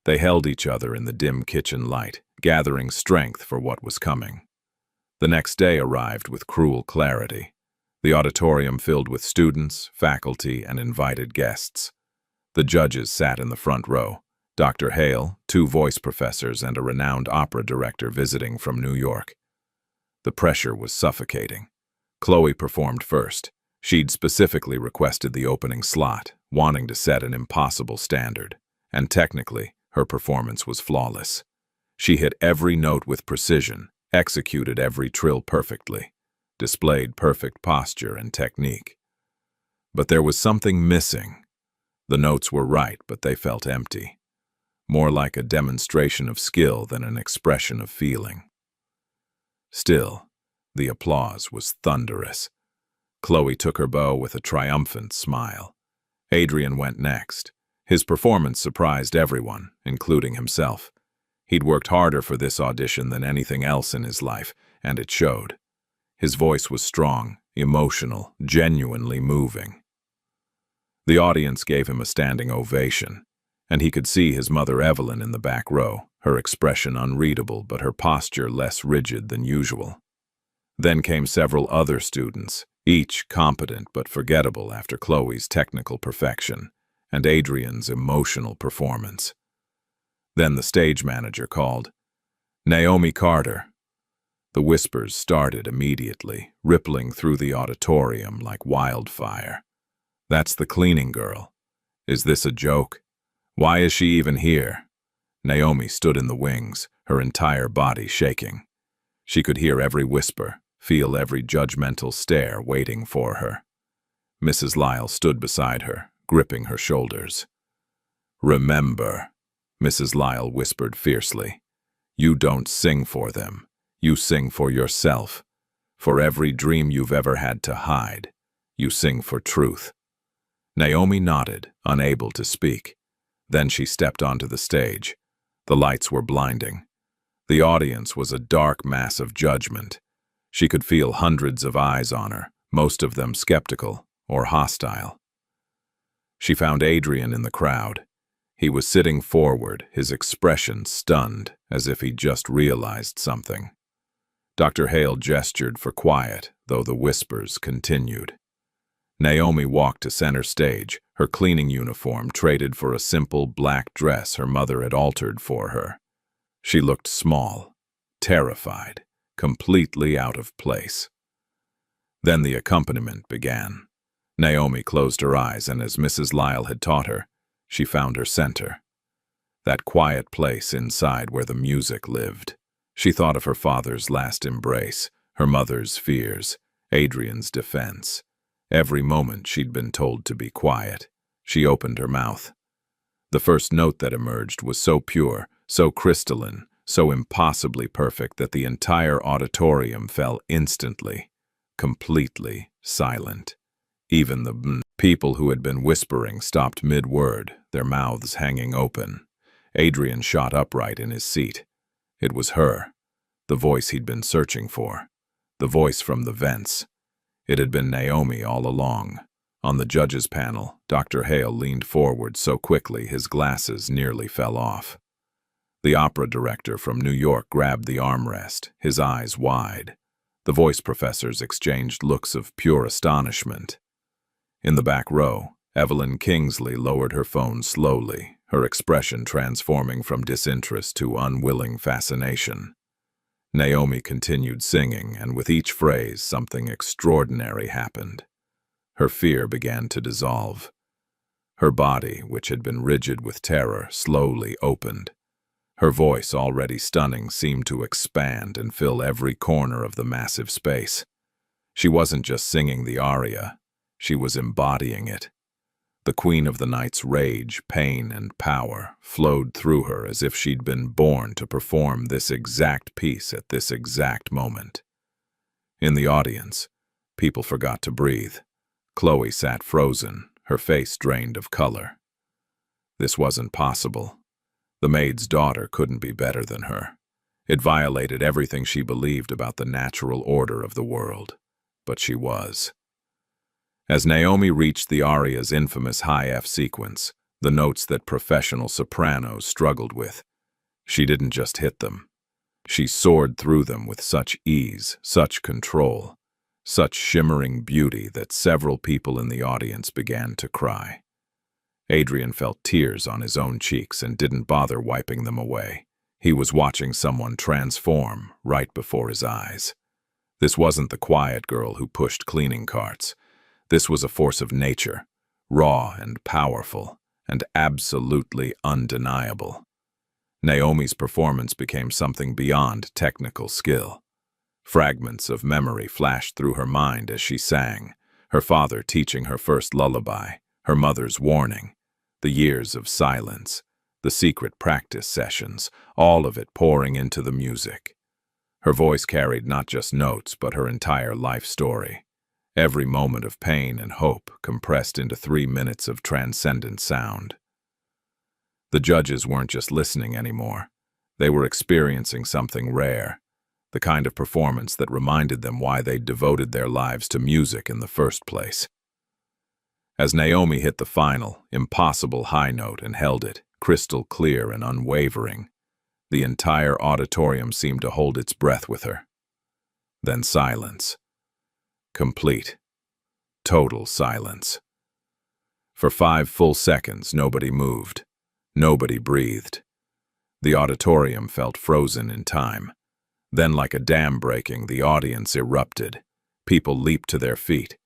S1: They held each other in the dim kitchen light, gathering strength for what was coming. The next day arrived with cruel clarity. The auditorium filled with students, faculty, and invited guests. The judges sat in the front row. Dr. Hale, 2 voice professors, and a renowned opera director visiting from New York. The pressure was suffocating. Chloe performed first. She'd specifically requested the opening slot, wanting to set an impossible standard. And technically, her performance was flawless. She hit every note with precision, executed every trill perfectly, displayed perfect posture and technique. But there was something missing. The notes were right, but they felt empty. More like a demonstration of skill than an expression of feeling. Still, the applause was thunderous. Chloe took her bow with a triumphant smile. Adrian went next. His performance surprised everyone, including himself. He'd worked harder for this audition than anything else in his life, and it showed. His voice was strong, emotional, genuinely moving. The audience gave him a standing ovation, and he could see his mother Evelyn in the back row, her expression unreadable but her posture less rigid than usual. Then came several other students, each competent but forgettable after Chloe's technical perfection and Adrian's emotional performance. Then the stage manager called, "Naomi Carter." The whispers started immediately, rippling through the auditorium like wildfire. "That's the cleaning girl. Is this a joke? Why is she even here?" Naomi stood in the wings, her entire body shaking. She could hear every whisper, feel every judgmental stare waiting for her. Mrs. Lyle stood beside her, gripping her shoulders. "Remember," Mrs. Lyle whispered fiercely, "you don't sing for them. You sing for yourself. For every dream you've ever had to hide, you sing for truth." Naomi nodded, unable to speak. Then she stepped onto the stage. The lights were blinding. The audience was a dark mass of judgment. She could feel hundreds of eyes on her, most of them skeptical or hostile. She found Adrian in the crowd. He was sitting forward, his expression stunned, as if he'd just realized something. Dr. Hale gestured for quiet, though the whispers continued. Naomi walked to center stage, her cleaning uniform traded for a simple black dress her mother had altered for her. She looked small, terrified, completely out of place. Then the accompaniment began. Naomi closed her eyes, and as Mrs. Lyle had taught her, she found her center. That quiet place inside where the music lived. She thought of her father's last embrace, her mother's fears, Adrian's defense. Every moment she'd been told to be quiet. She opened her mouth. The first note that emerged was so pure, so crystalline, so impossibly perfect that the entire auditorium fell instantly, completely silent. Even the people who had been whispering stopped mid-word, their mouths hanging open. Adrian shot upright in his seat. It was her, the voice he'd been searching for, the voice from the vents. It had been Naomi all along. On the judges' panel, Dr. Hale leaned forward so quickly his glasses nearly fell off. The opera director from New York grabbed the armrest, his eyes wide. The voice professors exchanged looks of pure astonishment. In the back row, Evelyn Kingsley lowered her phone slowly, her expression transforming from disinterest to unwilling fascination. Naomi continued singing, and with each phrase, something extraordinary happened. Her fear began to dissolve. Her body, which had been rigid with terror, slowly opened. Her voice, already stunning, seemed to expand and fill every corner of the massive space. She wasn't just singing the aria, she was embodying it. The queen of the night's rage, pain, and power flowed through her as if she'd been born to perform this exact piece at this exact moment. In the audience, people forgot to breathe. Chloe sat frozen, her face drained of color. This wasn't possible. The maid's daughter couldn't be better than her. It violated everything she believed about the natural order of the world. But she was. As Naomi reached the aria's infamous high F sequence, the notes that professional sopranos struggled with, she didn't just hit them. She soared through them with such ease, such control, such shimmering beauty that several people in the audience began to cry. Adrian felt tears on his own cheeks and didn't bother wiping them away. He was watching someone transform right before his eyes. This wasn't the quiet girl who pushed cleaning carts. This was a force of nature, raw and powerful, and absolutely undeniable. Naomi's performance became something beyond technical skill. Fragments of memory flashed through her mind as she sang, her father teaching her first lullaby, her mother's warning, the years of silence, the secret practice sessions, all of it pouring into the music. Her voice carried not just notes, but her entire life story. Every moment of pain and hope compressed into 3 minutes of transcendent sound. The judges weren't just listening anymore. They were experiencing something rare, the kind of performance that reminded them why they'd devoted their lives to music in the first place. As Naomi hit the final, impossible high note and held it, crystal clear and unwavering, the entire auditorium seemed to hold its breath with her. Then silence. Complete. Total silence. For 5 full seconds, nobody moved. Nobody breathed. The auditorium felt frozen in time. Then, like a dam breaking, the audience erupted. People leaped to their feet.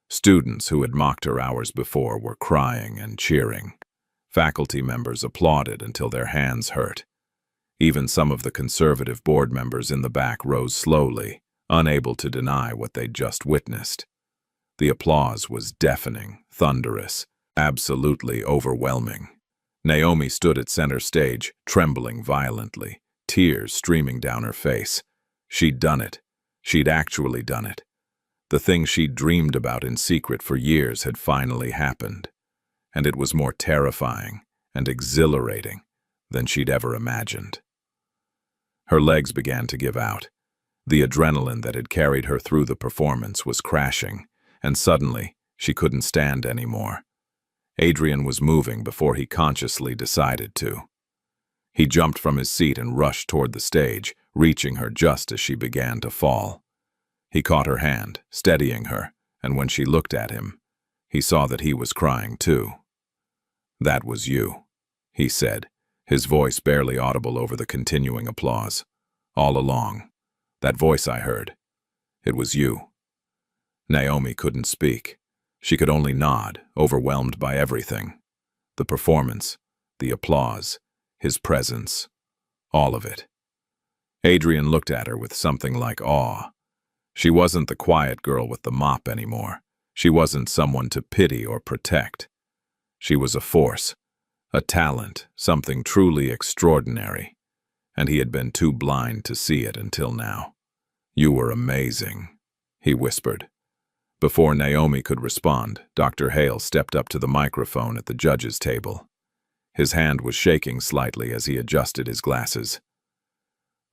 S1: Students who had mocked her hours before were crying and cheering. Faculty members applauded until their hands hurt. Even some of the conservative board members in the back rose slowly, unable to deny what they'd just witnessed. The applause was deafening, thunderous, absolutely overwhelming. Naomi stood at center stage, trembling violently, tears streaming down her face. She'd done it. She'd actually done it. The thing she'd dreamed about in secret for years had finally happened, and it was more terrifying and exhilarating than she'd ever imagined. Her legs began to give out. The adrenaline that had carried her through the performance was crashing, and suddenly she couldn't stand anymore. Adrian was moving before he consciously decided to. He jumped from his seat and rushed toward the stage, reaching her just as she began to fall. He caught her hand, steadying her, and when she looked at him, he saw that he was crying too. "That was you," he said, his voice barely audible over the continuing applause. "All along. That voice I heard. It was you." Naomi couldn't speak. She could only nod, overwhelmed by everything. The performance, the applause, his presence, all of it. Adrian looked at her with something like awe. She wasn't the quiet girl with the mop anymore. She wasn't someone to pity or protect. She was a force A talent, something truly extraordinary, and he had been too blind to see it until now. "You were amazing," he whispered. Before Naomi could respond, Dr. Hale stepped up to the microphone at the judge's table. His hand was shaking slightly as he adjusted his glasses.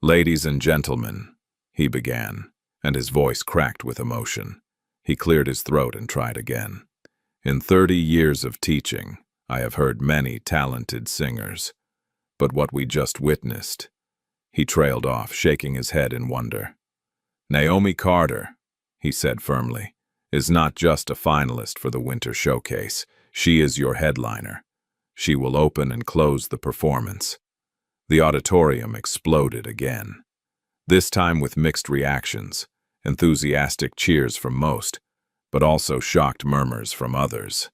S1: "Ladies and gentlemen," he began, and his voice cracked with emotion. He cleared his throat and tried again. "In 30 years of teaching, I have heard many talented singers, but what we just witnessed—" He trailed off, shaking his head in wonder. "Naomi Carter," he said firmly, "is not just a finalist for the Winter Showcase. She is your headliner. She will open and close the performance." The auditorium exploded again, this time with mixed reactions, enthusiastic cheers from most, but also shocked murmurs from others.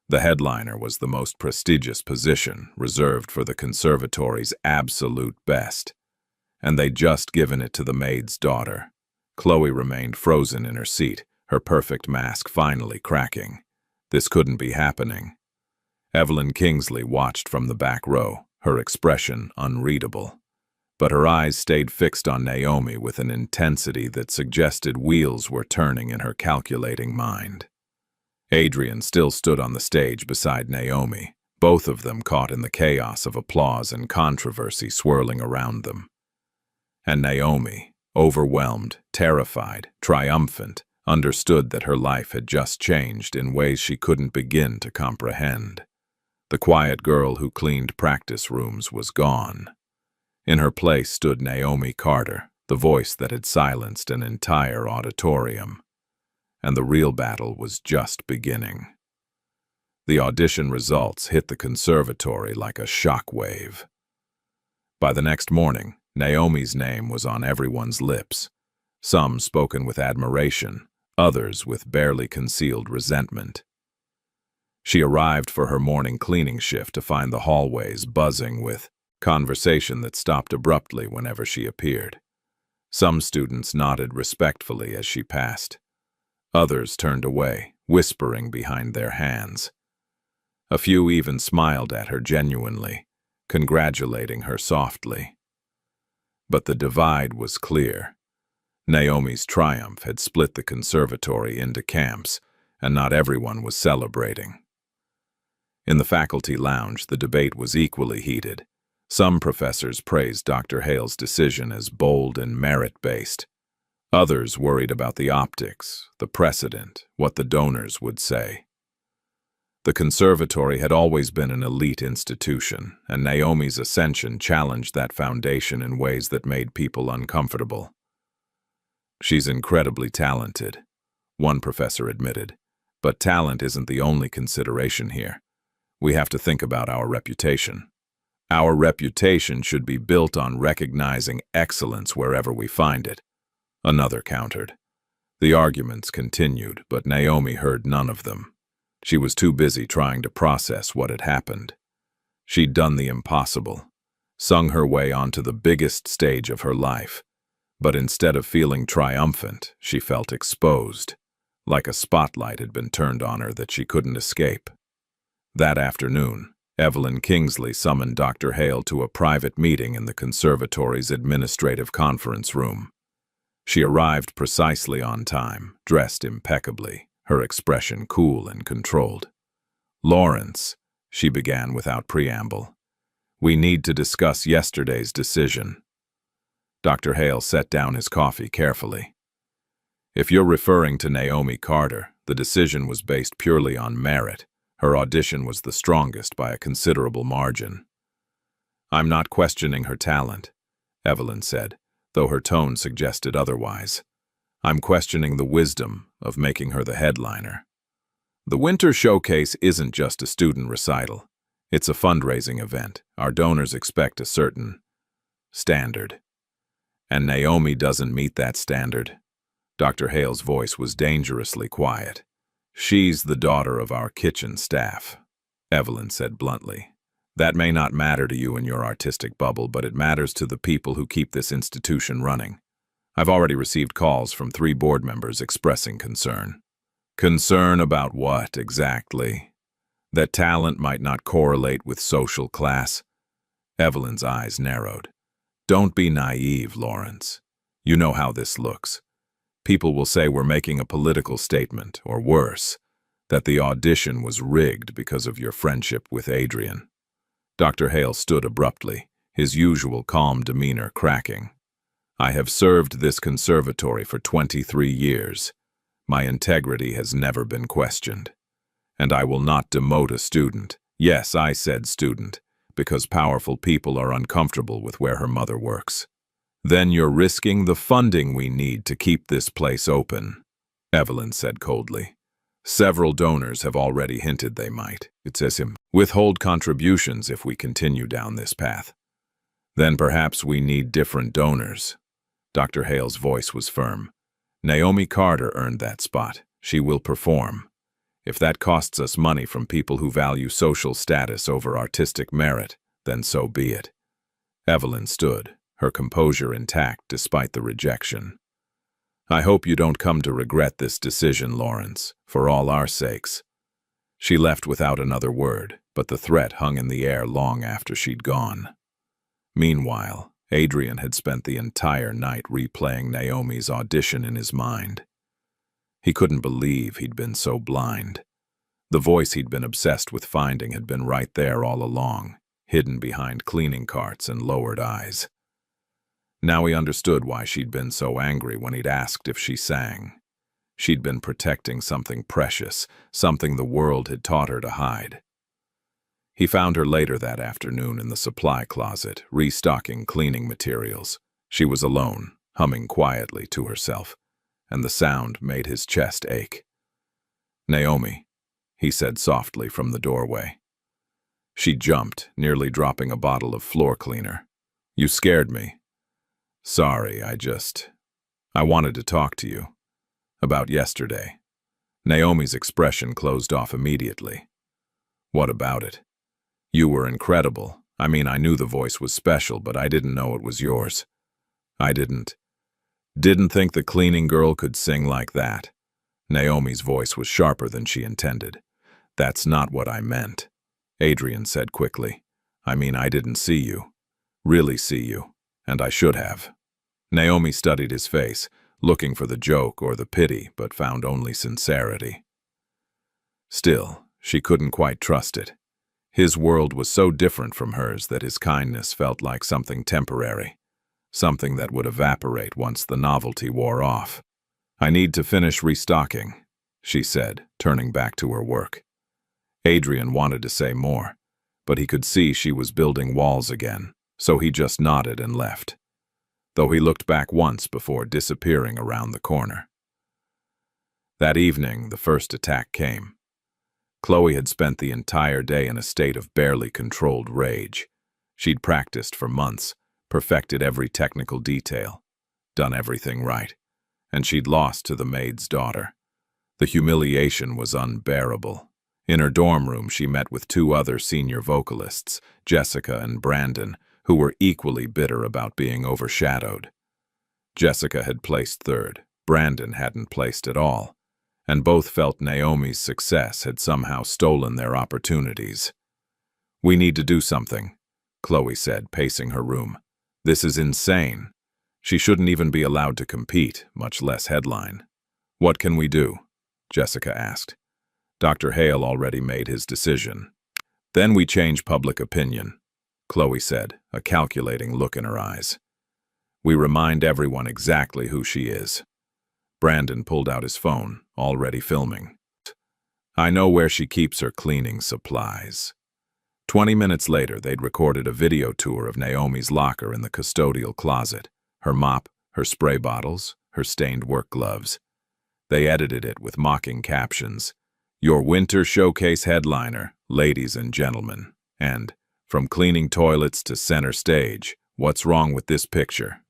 S1: The headliner was the most prestigious position, reserved for the conservatory's absolute best, and they'd just given it to the maid's daughter. Chloe remained frozen in her seat, her perfect mask finally cracking. This couldn't be happening. Evelyn Kingsley watched from the back row, her expression unreadable. But her eyes stayed fixed on Naomi with an intensity that suggested wheels were turning in her calculating mind. Adrian still stood on the stage beside Naomi, both of them caught in the chaos of applause and controversy swirling around them. And Naomi, overwhelmed, terrified, triumphant, understood that her life had just changed in ways she couldn't begin to comprehend. The quiet girl who cleaned practice rooms was gone. In her place stood Naomi Carter, the voice that had silenced an entire auditorium. And the real battle was just beginning. The audition results hit the conservatory like a shockwave. By the next morning, Naomi's name was on everyone's lips, some spoken with admiration, others with barely concealed resentment. She arrived for her morning cleaning shift to find the hallways buzzing with conversation that stopped abruptly whenever she appeared. Some students nodded respectfully as she passed. Others turned away, whispering behind their hands. A few even smiled at her genuinely, congratulating her softly. But the divide was clear. Naomi's triumph had split the conservatory into camps, and not everyone was celebrating. In the faculty lounge, the debate was equally heated. Some professors praised Dr. Hale's decision as bold and merit-based. Others worried about the optics, the precedent, what the donors would say. The conservatory had always been an elite institution, and Naomi's ascension challenged that foundation in ways that made people uncomfortable. "She's incredibly talented," one professor admitted, "but talent isn't the only consideration here. We have to think about our reputation. Our reputation should be built on recognizing excellence wherever we find it," another countered. The arguments continued, but Naomi heard none of them. She was too busy trying to process what had happened. She'd done the impossible, sung her way onto the biggest stage of her life, but instead of feeling triumphant, she felt exposed, like a spotlight had been turned on her that she couldn't escape. That afternoon, Evelyn Kingsley summoned Dr. Hale to a private meeting in the conservatory's administrative conference room. She arrived precisely on time, dressed impeccably, her expression cool and controlled. "Lawrence," she began without preamble, "we need to discuss yesterday's decision." Dr. Hale set down his coffee carefully. "If you're referring to Naomi Carter, the decision was based purely on merit. Her audition was the strongest by a considerable margin." "I'm not questioning her talent," Evelyn said, though her tone suggested otherwise. "I'm questioning the wisdom of making her the headliner. The Winter Showcase isn't just a student recital. It's a fundraising event. Our donors expect a certain standard. And Naomi doesn't meet that standard." Dr. Hale's voice was dangerously quiet. "She's the daughter of our kitchen staff," Evelyn said bluntly. "That may not matter to you in your artistic bubble, but it matters to the people who keep this institution running. I've already received calls from 3 board members expressing concern." "Concern about what, exactly?" That talent might not correlate with social class? Evelyn's eyes narrowed. Don't be naive, Lawrence. You know how this looks. People will say we're making a political statement, or worse, that the audition was rigged because of your friendship with Adrian. Dr. Hale stood abruptly, his usual calm demeanor cracking. I have served this conservatory for 23 years. My integrity has never been questioned. And I will not demote a student. Yes, I said student, because powerful people are uncomfortable with where her mother works. Then you're risking the funding we need to keep this place open, Evelyn said coldly. Several donors have already hinted they might, it says him, withhold contributions if we continue down this path. Then perhaps we need different donors. Dr. Hale's voice was firm. Naomi Carter earned that spot. She will perform. If that costs us money from people who value social status over artistic merit, then so be it. Evelyn stood, her composure intact despite the rejection. I hope you don't come to regret this decision, Lawrence, for all our sakes. She left without another word, but the threat hung in the air long after she'd gone. Meanwhile, Adrian had spent the entire night replaying Naomi's audition in his mind. He couldn't believe he'd been so blind. The voice he'd been obsessed with finding had been right there all along, hidden behind cleaning carts and lowered eyes. Now he understood why she'd been so angry when he'd asked if she sang. She'd been protecting something precious, something the world had taught her to hide. He found her later that afternoon in the supply closet, restocking cleaning materials. She was alone, humming quietly to herself, and the sound made his chest ache. Naomi, he said softly from the doorway. She jumped, nearly dropping a bottle of floor cleaner. You scared me. Sorry, I wanted to talk to you. About yesterday. Naomi's expression closed off immediately. What about it? You were incredible. I knew the voice was special, but I didn't know it was yours. I didn't think the cleaning girl could sing like that. Naomi's voice was sharper than she intended. That's not what I meant, Adrian said quickly. I didn't see you. Really see you. And I should have. Naomi studied his face, looking for the joke or the pity, but found only sincerity. Still, she couldn't quite trust it. His world was so different from hers that his kindness felt like something temporary, something that would evaporate once the novelty wore off. I need to finish restocking, she said, turning back to her work. Adrian wanted to say more, but he could see she was building walls again, so he just nodded and left, though he looked back once before disappearing around the corner. That evening, the first attack came. Chloe had spent the entire day in a state of barely controlled rage. She'd practiced for months, perfected every technical detail, done everything right, and she'd lost to the maid's daughter. The humiliation was unbearable. In her dorm room, she met with two other senior vocalists, Jessica and Brandon, who were equally bitter about being overshadowed. Jessica had placed third, Brandon hadn't placed at all, and both felt Naomi's success had somehow stolen their opportunities. We need to do something, Chloe said, pacing her room. This is insane. She shouldn't even be allowed to compete, much less headline. What can we do? Jessica asked. Dr. Hale already made his decision. Then we change public opinion, Chloe said, a calculating look in her eyes. We remind everyone exactly who she is. Brandon pulled out his phone, already filming. I know where she keeps her cleaning supplies. 20 minutes later, they'd recorded a video tour of Naomi's locker in the custodial closet, her mop, her spray bottles, her stained work gloves. They edited it with mocking captions. Your winter showcase headliner, ladies and gentlemen. And, from cleaning toilets to center stage, what's wrong with this picture?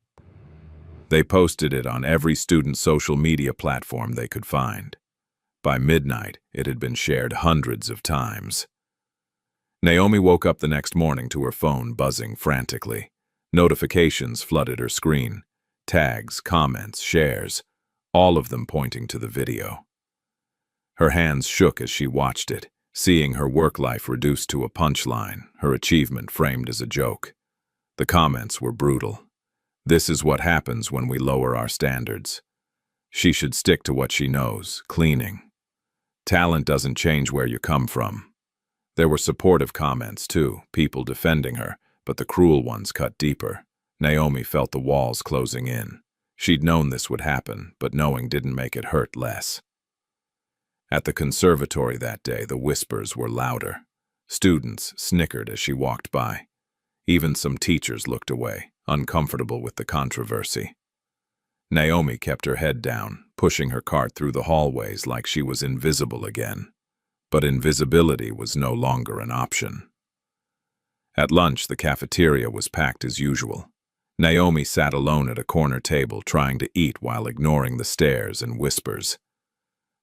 S1: They posted it on every student social media platform they could find. By midnight, it had been shared hundreds of times. Naomi woke up the next morning to her phone buzzing frantically. Notifications flooded her screen. Tags, comments, shares, all of them pointing to the video. Her hands shook as she watched it, seeing her work life reduced to a punchline, her achievement framed as a joke. The comments were brutal. This is what happens when we lower our standards. She should stick to what she knows, cleaning. Talent doesn't change where you come from. There were supportive comments, too, people defending her, but the cruel ones cut deeper. Naomi felt the walls closing in. She'd known this would happen, but knowing didn't make it hurt less. At the conservatory that day, the whispers were louder. Students snickered as she walked by. Even some teachers looked away, uncomfortable with the controversy. Naomi kept her head down, pushing her cart through the hallways like she was invisible again. But invisibility was no longer an option. At lunch, the cafeteria was packed as usual. Naomi sat alone at a corner table trying to eat while ignoring the stares and whispers.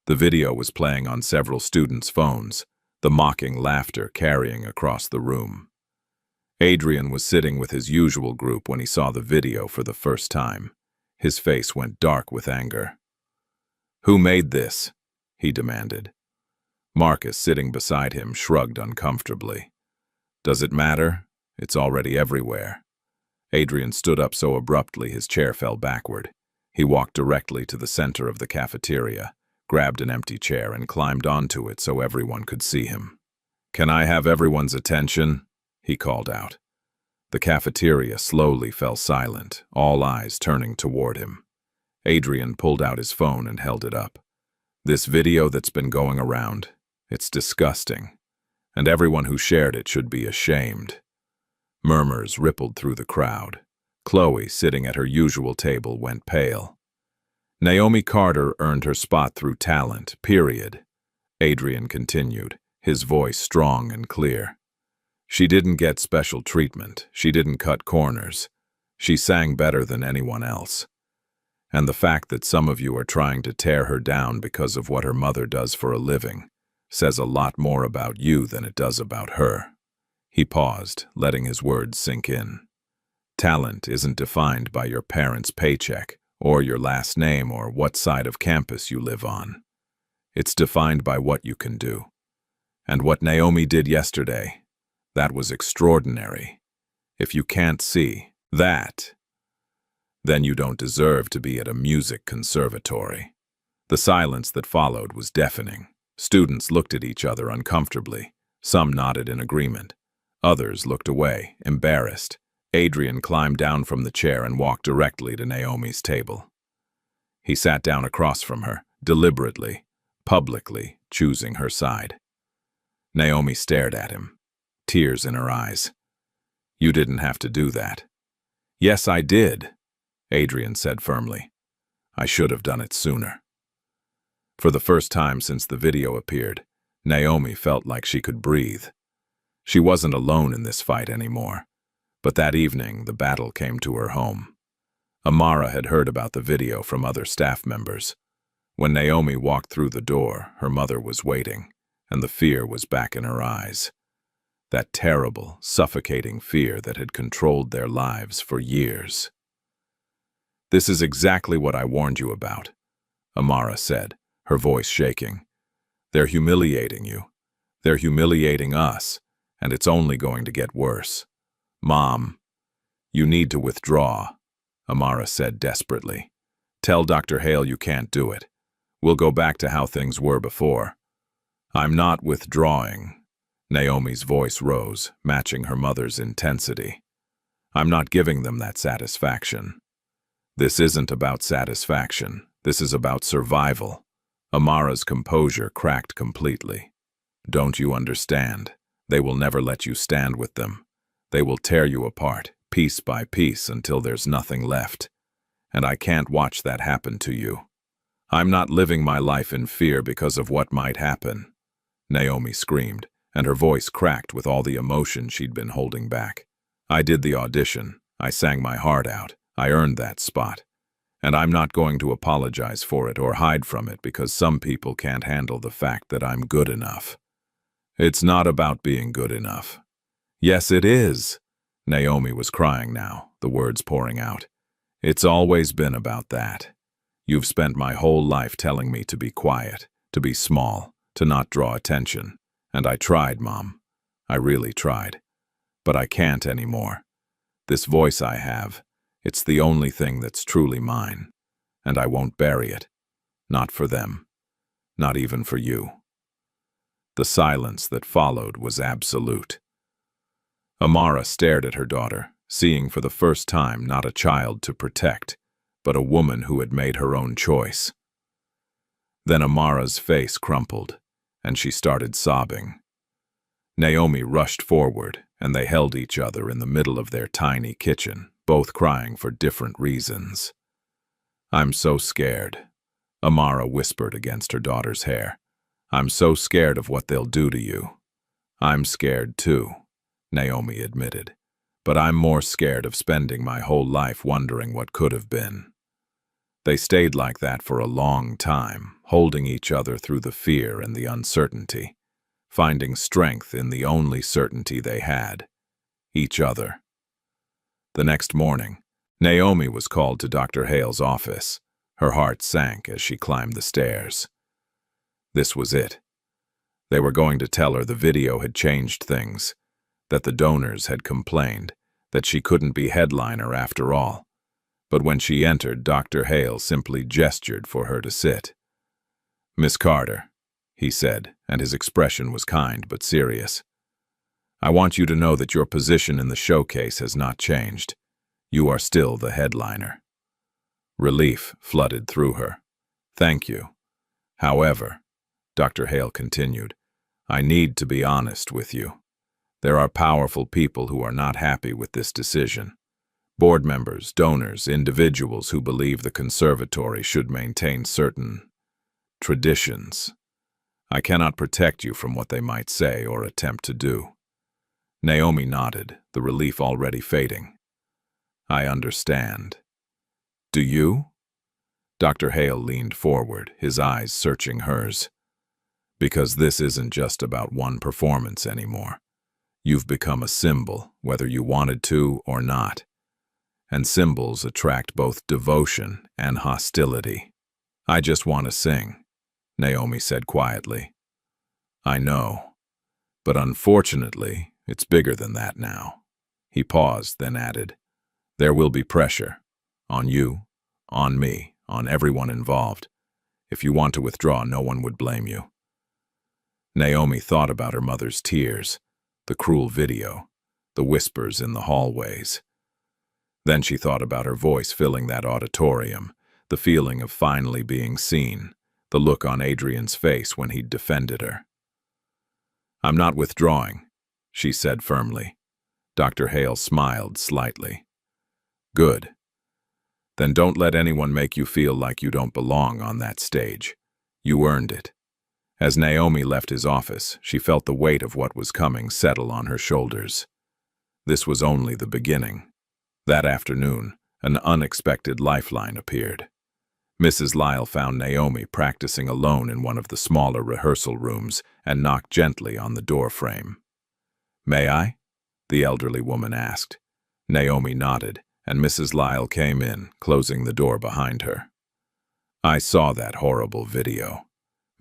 S1: The video was playing on several students' phones, the mocking laughter carrying across the room. Adrian was sitting with his usual group when he saw the video for the first time. His face went dark with anger. "Who made this?" he demanded. Marcus, sitting beside him, shrugged uncomfortably. "Does it matter? It's already everywhere." Adrian stood up so abruptly his chair fell backward. He walked directly to the center of the cafeteria, grabbed an empty chair and climbed onto it so everyone could see him. "Can I have everyone's attention?" he called out. The cafeteria slowly fell silent, all eyes turning toward him. Adrian pulled out his phone and held it up. "This video that's been going around, it's disgusting, and everyone who shared it should be ashamed." Murmurs rippled through the crowd. Chloe, sitting at her usual table, went pale. "Naomi Carter earned her spot through talent, period," Adrian continued, his voice strong and clear. "She didn't get special treatment. She didn't cut corners. She sang better than anyone else. And the fact that some of you are trying to tear her down because of what her mother does for a living says a lot more about you than it does about her." He paused, letting his words sink in. "Talent isn't defined by your parents' paycheck, or your last name, or what side of campus you live on. It's defined by what you can do. And what Naomi did yesterday, that was extraordinary. If you can't see that, then you don't deserve to be at a music conservatory." The silence that followed was deafening. Students looked at each other uncomfortably. Some nodded in agreement. Others looked away, embarrassed. Adrian climbed down from the chair and walked directly to Naomi's table. He sat down across from her, deliberately, publicly, choosing her side. Naomi stared at him, tears in her eyes. "You didn't have to do that." "Yes, I did," Adrian said firmly. "I should have done it sooner." For the first time since the video appeared, Naomi felt like she could breathe. She wasn't alone in this fight anymore. But that evening, the battle came to her home. Amara had heard about the video from other staff members. When Naomi walked through the door, her mother was waiting, and the fear was back in her eyes. That terrible, suffocating fear that had controlled their lives for years. "This is exactly what I warned you about," Amara said, her voice shaking. "They're humiliating you. They're humiliating us, and it's only going to get worse. Mom, you need to withdraw," Amara said desperately. "Tell Dr. Hale you can't do it. We'll go back to how things were before." "I'm not withdrawing." Naomi's voice rose, matching her mother's intensity. "I'm not giving them that satisfaction." "This isn't about satisfaction. This is about survival." Amara's composure cracked completely. "Don't you understand? They will never let you stand with them. They will tear you apart, piece by piece, until there's nothing left. And I can't watch that happen to you. I'm not living my life in fear because of what might happen." Naomi screamed, and her voice cracked with all the emotion she'd been holding back. "I did the audition. I sang my heart out. I earned that spot. And I'm not going to apologize for it or hide from it because some people can't handle the fact that I'm good enough." "It's not about being good enough." "Yes, it is." Naomi was crying now, the words pouring out. "It's always been about that. You've spent my whole life telling me to be quiet, to be small, to not draw attention. And I tried, Mom. I really tried. But I can't anymore. This voice I have, it's the only thing that's truly mine. And I won't bury it. Not for them. Not even for you. The silence that followed was absolute. Amara stared at her daughter, seeing for the first time not a child to protect, but a woman who had made her own choice. Then Amara's face crumpled, and she started sobbing. Naomi rushed forward, and they held each other in the middle of their tiny kitchen, both crying for different reasons. "I'm so scared," Amara whispered against her daughter's hair. "I'm so scared of what they'll do to you." "I'm scared too," Naomi admitted. "But I'm more scared of spending my whole life wondering what could have been." They stayed like that for a long time, holding each other through the fear and the uncertainty, finding strength in the only certainty they had, each other. The next morning, Naomi was called to Dr. Hale's office. Her heart sank as she climbed the stairs. This was it. They were going to tell her the video had changed things, that the donors had complained, that she couldn't be headliner after all. But when she entered, Dr. Hale simply gestured for her to sit. "Miss Carter," he said, and his expression was kind but serious. "I want you to know that your position in the showcase has not changed. You are still the headliner." Relief flooded through her. "Thank you. However," Dr. Hale continued, "I need to be honest with you. There are powerful people who are not happy with this decision. Board members, donors, individuals who believe the conservatory should maintain certain traditions. I cannot protect you from what they might say or attempt to do." Naomi nodded, the relief already fading. "I understand. Do you?" Dr. Hale leaned forward, his eyes searching hers. "Because this isn't just about one performance anymore. You've become a symbol, whether you wanted to or not. And symbols attract both devotion and hostility." "I just want to sing," Naomi said quietly. "I know. But unfortunately, it's bigger than that now." He paused, then added, "There will be pressure. On you, on me, on everyone involved. If you want to withdraw, no one would blame you." Naomi thought about her mother's tears, the cruel video, the whispers in the hallways. Then she thought about her voice filling that auditorium, the feeling of finally being seen, the look on Adrian's face when he'd defended her. "I'm not withdrawing," she said firmly. Dr. Hale smiled slightly. "Good. Then don't let anyone make you feel like you don't belong on that stage. You earned it." As Naomi left his office, she felt the weight of what was coming settle on her shoulders. This was only the beginning. That afternoon, an unexpected lifeline appeared. Mrs. Lyle found Naomi practicing alone in one of the smaller rehearsal rooms and knocked gently on the door frame. "May I?" the elderly woman asked. Naomi nodded, and Mrs. Lyle came in, closing the door behind her. "I saw that horrible video,"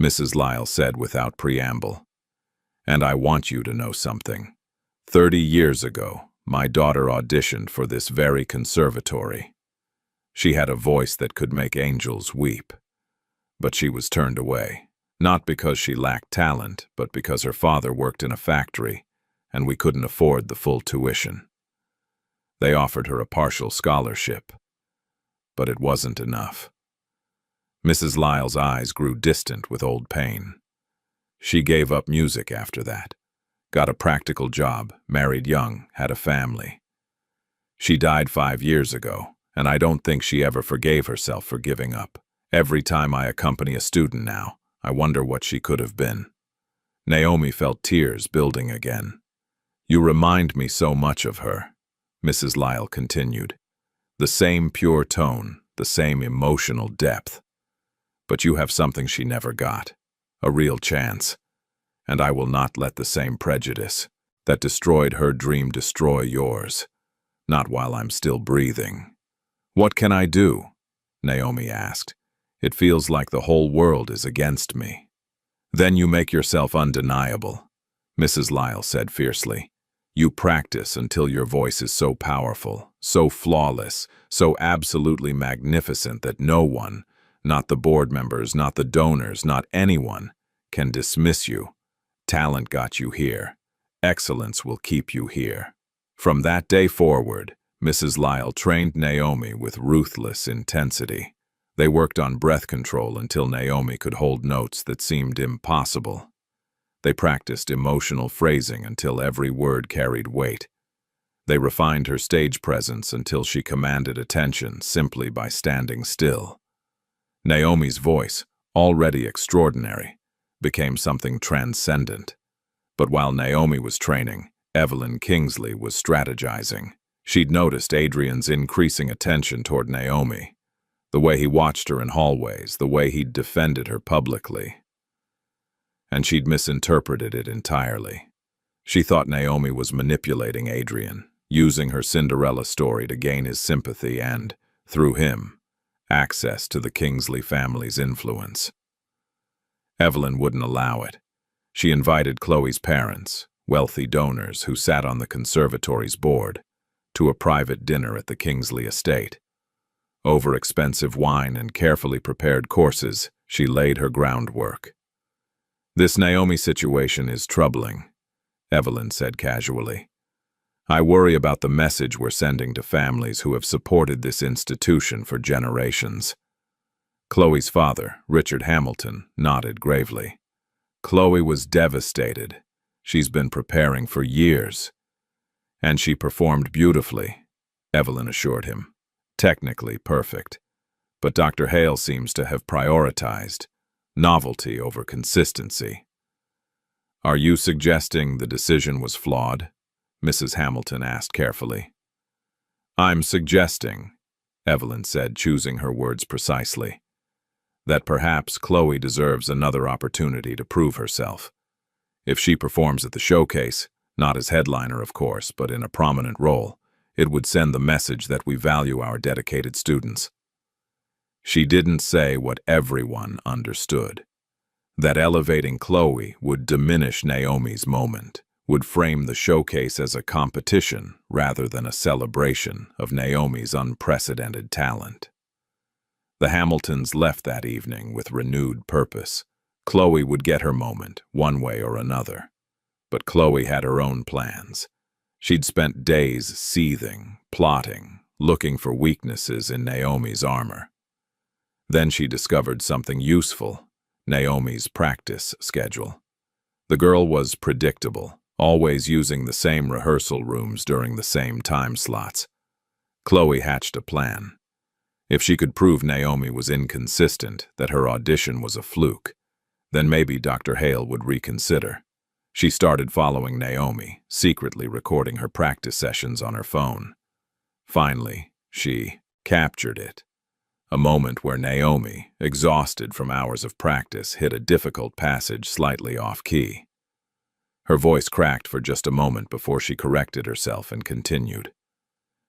S1: Mrs. Lyle said without preamble. "And I want you to know something. 30 years ago, my daughter auditioned for this very conservatory. She had a voice that could make angels weep. But she was turned away, not because she lacked talent, but because her father worked in a factory, and we couldn't afford the full tuition. They offered her a partial scholarship, but it wasn't enough." Mrs. Lyle's eyes grew distant with old pain. "She gave up music after that. Got a practical job, married young, had a family. She died 5 years ago, and I don't think she ever forgave herself for giving up. Every time I accompany a student now, I wonder what she could have been." Naomi felt tears building again. "You remind me so much of her," Mrs. Lyle continued. "The same pure tone, the same emotional depth. But you have something she never got, a real chance. And I will not let the same prejudice that destroyed her dream destroy yours. Not while I'm still breathing." "What can I do?" Naomi asked. "It feels like the whole world is against me." "Then you make yourself undeniable. Mrs. Lyle said fiercely. You practice until your voice is so powerful, so flawless, so absolutely magnificent that no one, not the board members, not the donors, not anyone, can dismiss you. Talent got you here. Excellence will keep you here. From that day forward, Mrs. Lyle trained Naomi with ruthless intensity. They worked on breath control until Naomi could hold notes that seemed impossible. They practiced emotional phrasing until every word carried weight. They refined her stage presence until she commanded attention simply by standing still. Naomi's voice, already extraordinary, became something transcendent. But while Naomi was training, Evelyn Kingsley was strategizing. She'd noticed Adrian's increasing attention toward Naomi, the way he watched her in hallways, the way he'd defended her publicly. And she'd misinterpreted it entirely. She thought Naomi was manipulating Adrian, using her Cinderella story to gain his sympathy and, through him, access to the Kingsley family's influence. Evelyn wouldn't allow it. She invited Chloe's parents, wealthy donors who sat on the conservatory's board, to a private dinner at the Kingsley estate. Over expensive wine and carefully prepared courses, she laid her groundwork. This Naomi situation is troubling, Evelyn said casually. I worry about the message we're sending to families who have supported this institution for generations. Chloe's father, Richard Hamilton, nodded gravely. Chloe was devastated. She's been preparing for years. And she performed beautifully, Evelyn assured him. Technically perfect. But Dr. Hale seems to have prioritized novelty over consistency. Are you suggesting the decision was flawed? Mrs. Hamilton asked carefully. I'm suggesting, Evelyn said, choosing her words precisely, that perhaps Chloe deserves another opportunity to prove herself. If she performs at the showcase, not as headliner of course, but in a prominent role, it would send the message that we value our dedicated students. She didn't say what everyone understood. That elevating Chloe would diminish Naomi's moment, would frame the showcase as a competition rather than a celebration of Naomi's unprecedented talent. The Hamiltons left that evening with renewed purpose. Chloe would get her moment, one way or another. But Chloe had her own plans. She'd spent days seething, plotting, looking for weaknesses in Naomi's armor. Then she discovered something useful, Naomi's practice schedule. The girl was predictable, always using the same rehearsal rooms during the same time slots. Chloe hatched a plan. If she could prove Naomi was inconsistent, that her audition was a fluke, then maybe Dr. Hale would reconsider. She started following Naomi, secretly recording her practice sessions on her phone. Finally, she captured it. A moment where Naomi, exhausted from hours of practice, hit a difficult passage slightly off-key. Her voice cracked for just a moment before she corrected herself and continued.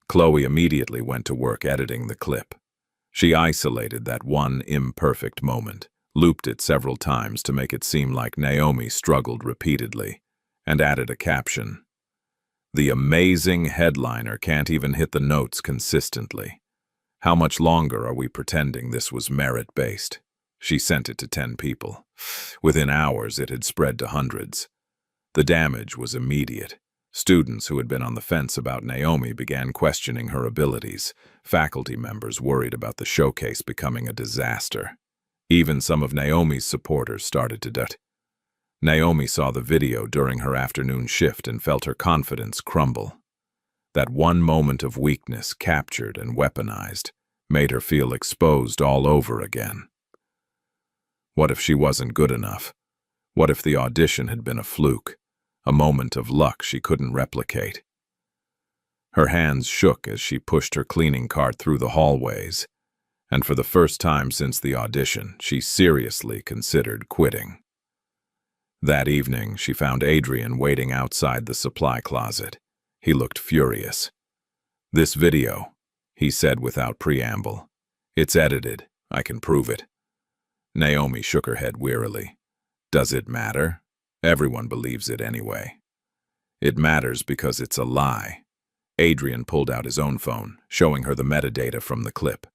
S1: Chloe immediately went to work editing the clip. She isolated that one imperfect moment, looped it several times to make it seem like Naomi struggled repeatedly, and added a caption. The amazing headliner can't even hit the notes consistently. How much longer are we pretending this was merit-based? She sent it to 10 people. Within hours, it had spread to hundreds. The damage was immediate. Students who had been on the fence about Naomi began questioning her abilities. Faculty members worried about the showcase becoming a disaster. Even some of Naomi's supporters started to doubt. Naomi saw the video during her afternoon shift and felt her confidence crumble. That one moment of weakness, captured and weaponized, made her feel exposed all over again. What if she wasn't good enough? What if the audition had been a fluke, a moment of luck she couldn't replicate? Her hands shook as she pushed her cleaning cart through the hallways, and for the first time since the audition, she seriously considered quitting. That evening, she found Adrian waiting outside the supply closet. He looked furious. This video, he said without preamble. It's edited. I can prove it. Naomi shook her head wearily. Does it matter? Everyone believes it anyway. It matters because it's a lie. Adrian pulled out his own phone, showing her the metadata from the clip.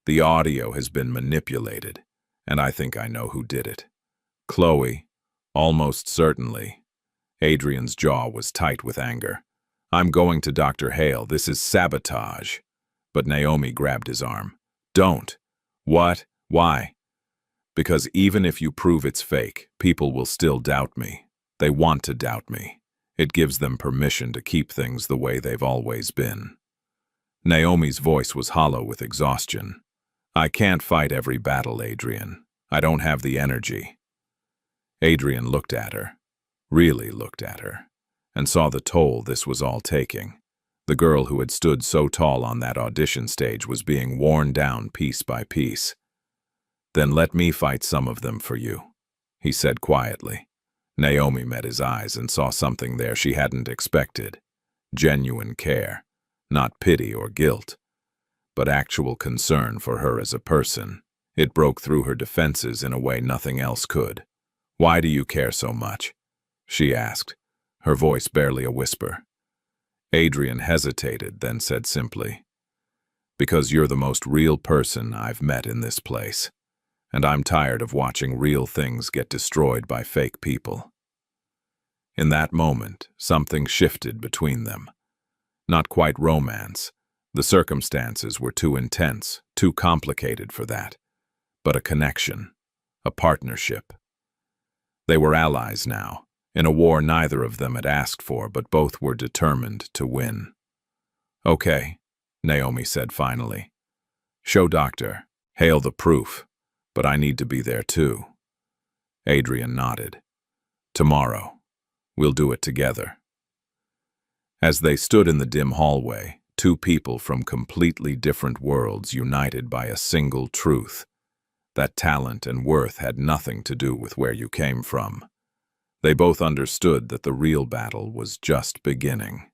S1: The audio has been manipulated, and I think I know who did it. Chloe, almost certainly. Adrian's jaw was tight with anger. I'm going to Dr. Hale. This is sabotage. But Naomi grabbed his arm. Don't. What? Why? Because even if you prove it's fake, people will still doubt me. They want to doubt me. It gives them permission to keep things the way they've always been. Naomi's voice was hollow with exhaustion. I can't fight every battle, Adrian. I don't have the energy. Adrian looked at her, really looked at her, and saw the toll this was all taking. The girl who had stood so tall on that audition stage was being worn down piece by piece. Then let me fight some of them for you, he said quietly. Naomi met his eyes and saw something there she hadn't expected. Genuine care, not pity or guilt, but actual concern for her as a person. It broke through her defenses in a way nothing else could. Why do you care so much? She asked, her voice barely a whisper. Adrian hesitated, then said simply, because you're the most real person I've met in this place, and I'm tired of watching real things get destroyed by fake people. In that moment, something shifted between them. Not quite romance. The circumstances were too intense, too complicated for that. But a connection, a partnership. They were allies now, in a war neither of them had asked for, but both were determined to win. Okay, Naomi said finally. Show Dr. Hale the proof, but I need to be there too. Adrian nodded. Tomorrow. We'll do it together. As they stood in the dim hallway, two people from completely different worlds united by a single truth, that talent and worth had nothing to do with where you came from. They both understood that the real battle was just beginning.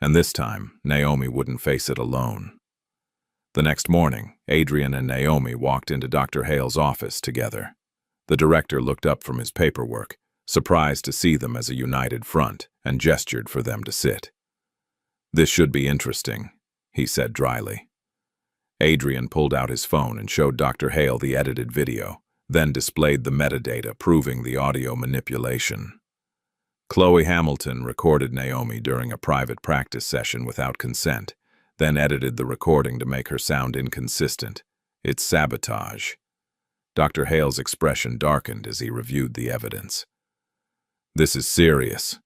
S1: And this time, Naomi wouldn't face it alone. The next morning, Adrian and Naomi walked into Dr. Hale's office together. The director looked up from his paperwork, surprised to see them as a united front, and gestured for them to sit. This should be interesting, he said dryly. Adrian pulled out his phone and showed Dr. Hale the edited video, then displayed the metadata proving the audio manipulation. Chloe Hamilton recorded Naomi during a private practice session without consent, then edited the recording to make her sound inconsistent. It's sabotage. Dr. Hale's expression darkened as he reviewed the evidence. This is serious.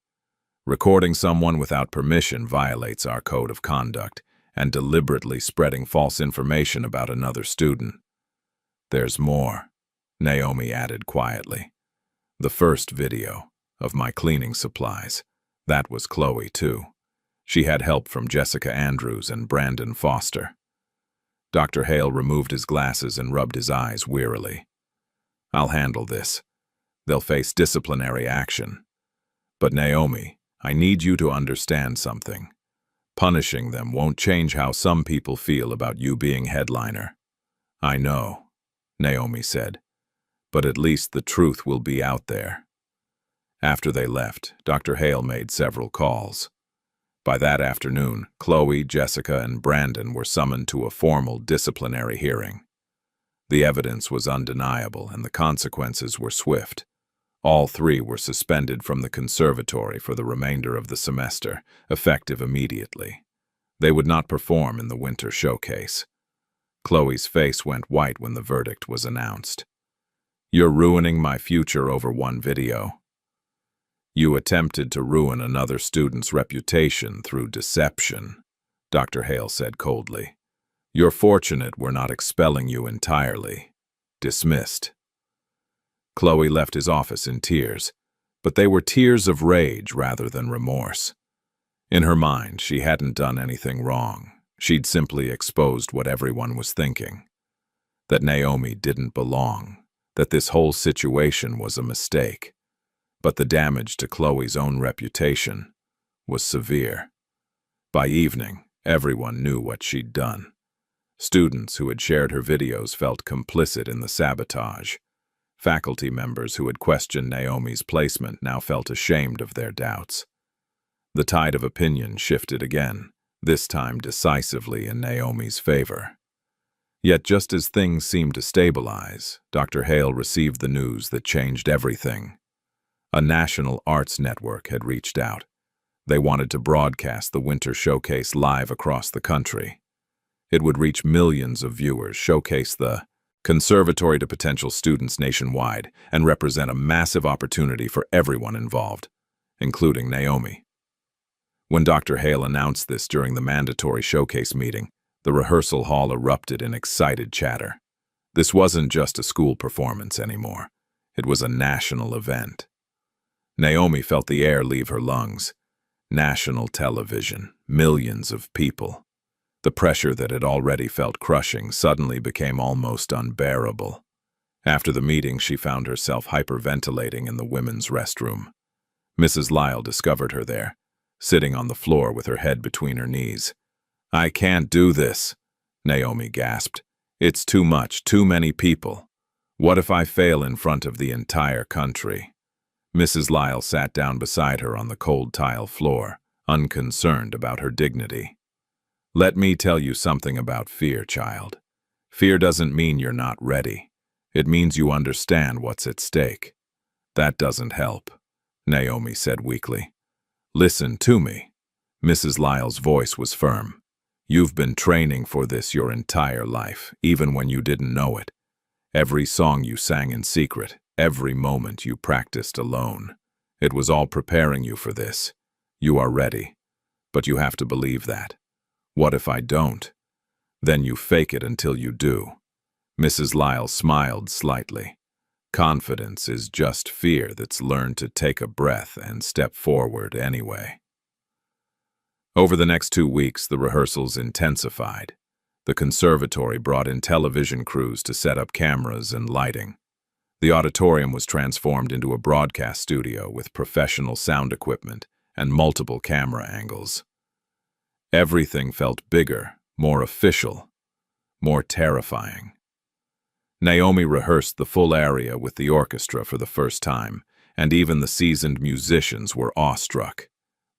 S1: Recording someone without permission violates our code of conduct, and deliberately spreading false information about another student. There's more, Naomi added quietly. The first video of my cleaning supplies, that was Chloe too. She had help from Jessica Andrews and Brandon Foster. Dr. Hale removed his glasses and rubbed his eyes wearily. I'll handle this. They'll face disciplinary action. But Naomi, I need you to understand something. Punishing them won't change how some people feel about you being headliner. I know, Naomi said, but at least the truth will be out there. After they left, Dr. Hale made several calls. By that afternoon, Chloe, Jessica, and Brandon were summoned to a formal disciplinary hearing. The evidence was undeniable and the consequences were swift. All three were suspended from the conservatory for the remainder of the semester, effective immediately. They would not perform in the winter showcase. Chloe's face went white when the verdict was announced. You're ruining my future over one video. You attempted to ruin another student's reputation through deception, Dr. Hale said coldly. You're fortunate we're not expelling you entirely. Dismissed. Chloe left his office in tears, but they were tears of rage rather than remorse. In her mind, she hadn't done anything wrong. She'd simply exposed what everyone was thinking. That Naomi didn't belong, that this whole situation was a mistake. But the damage to Chloe's own reputation was severe. By evening, everyone knew what she'd done. Students who had shared her videos felt complicit in the sabotage. Faculty members who had questioned Naomi's placement now felt ashamed of their doubts. The tide of opinion shifted again, this time decisively in Naomi's favor. Yet just as things seemed to stabilize, Dr. Hale received the news that changed everything. A national arts network had reached out. They wanted to broadcast the Winter Showcase live across the country. It would reach millions of viewers, showcase the conservatory to potential students nationwide, and represent a massive opportunity for everyone involved, including Naomi. When Dr. Hale announced this during the mandatory showcase meeting, the rehearsal hall erupted in excited chatter. This wasn't just a school performance anymore. It was a national event. Naomi felt the air leave her lungs. National television, millions of people. The pressure that had already felt crushing suddenly became almost unbearable. After the meeting, she found herself hyperventilating in the women's restroom. Mrs. Lyle discovered her there, sitting on the floor with her head between her knees. "I can't do this," Naomi gasped. "It's too much, too many people. What if I fail in front of the entire country?" Mrs. Lyle sat down beside her on the cold tile floor, unconcerned about her dignity. "Let me tell you something about fear, child. Fear doesn't mean you're not ready. It means you understand what's at stake." "That doesn't help," Naomi said weakly. "Listen to me." Mrs. Lyle's voice was firm. "You've been training for this your entire life, even when you didn't know it. Every song you sang in secret, every moment you practiced alone. It was all preparing you for this. You are ready. But you have to believe that. What if I don't? Then you fake it until you do." Mrs. Lyle smiled slightly. "Confidence is just fear that's learned to take a breath and step forward anyway." Over the next 2 weeks, the rehearsals intensified. The conservatory brought in television crews to set up cameras and lighting. The auditorium was transformed into a broadcast studio with professional sound equipment and multiple camera angles. Everything felt bigger, more official, more terrifying. Naomi rehearsed the full aria with the orchestra for the first time, and even the seasoned musicians were awestruck.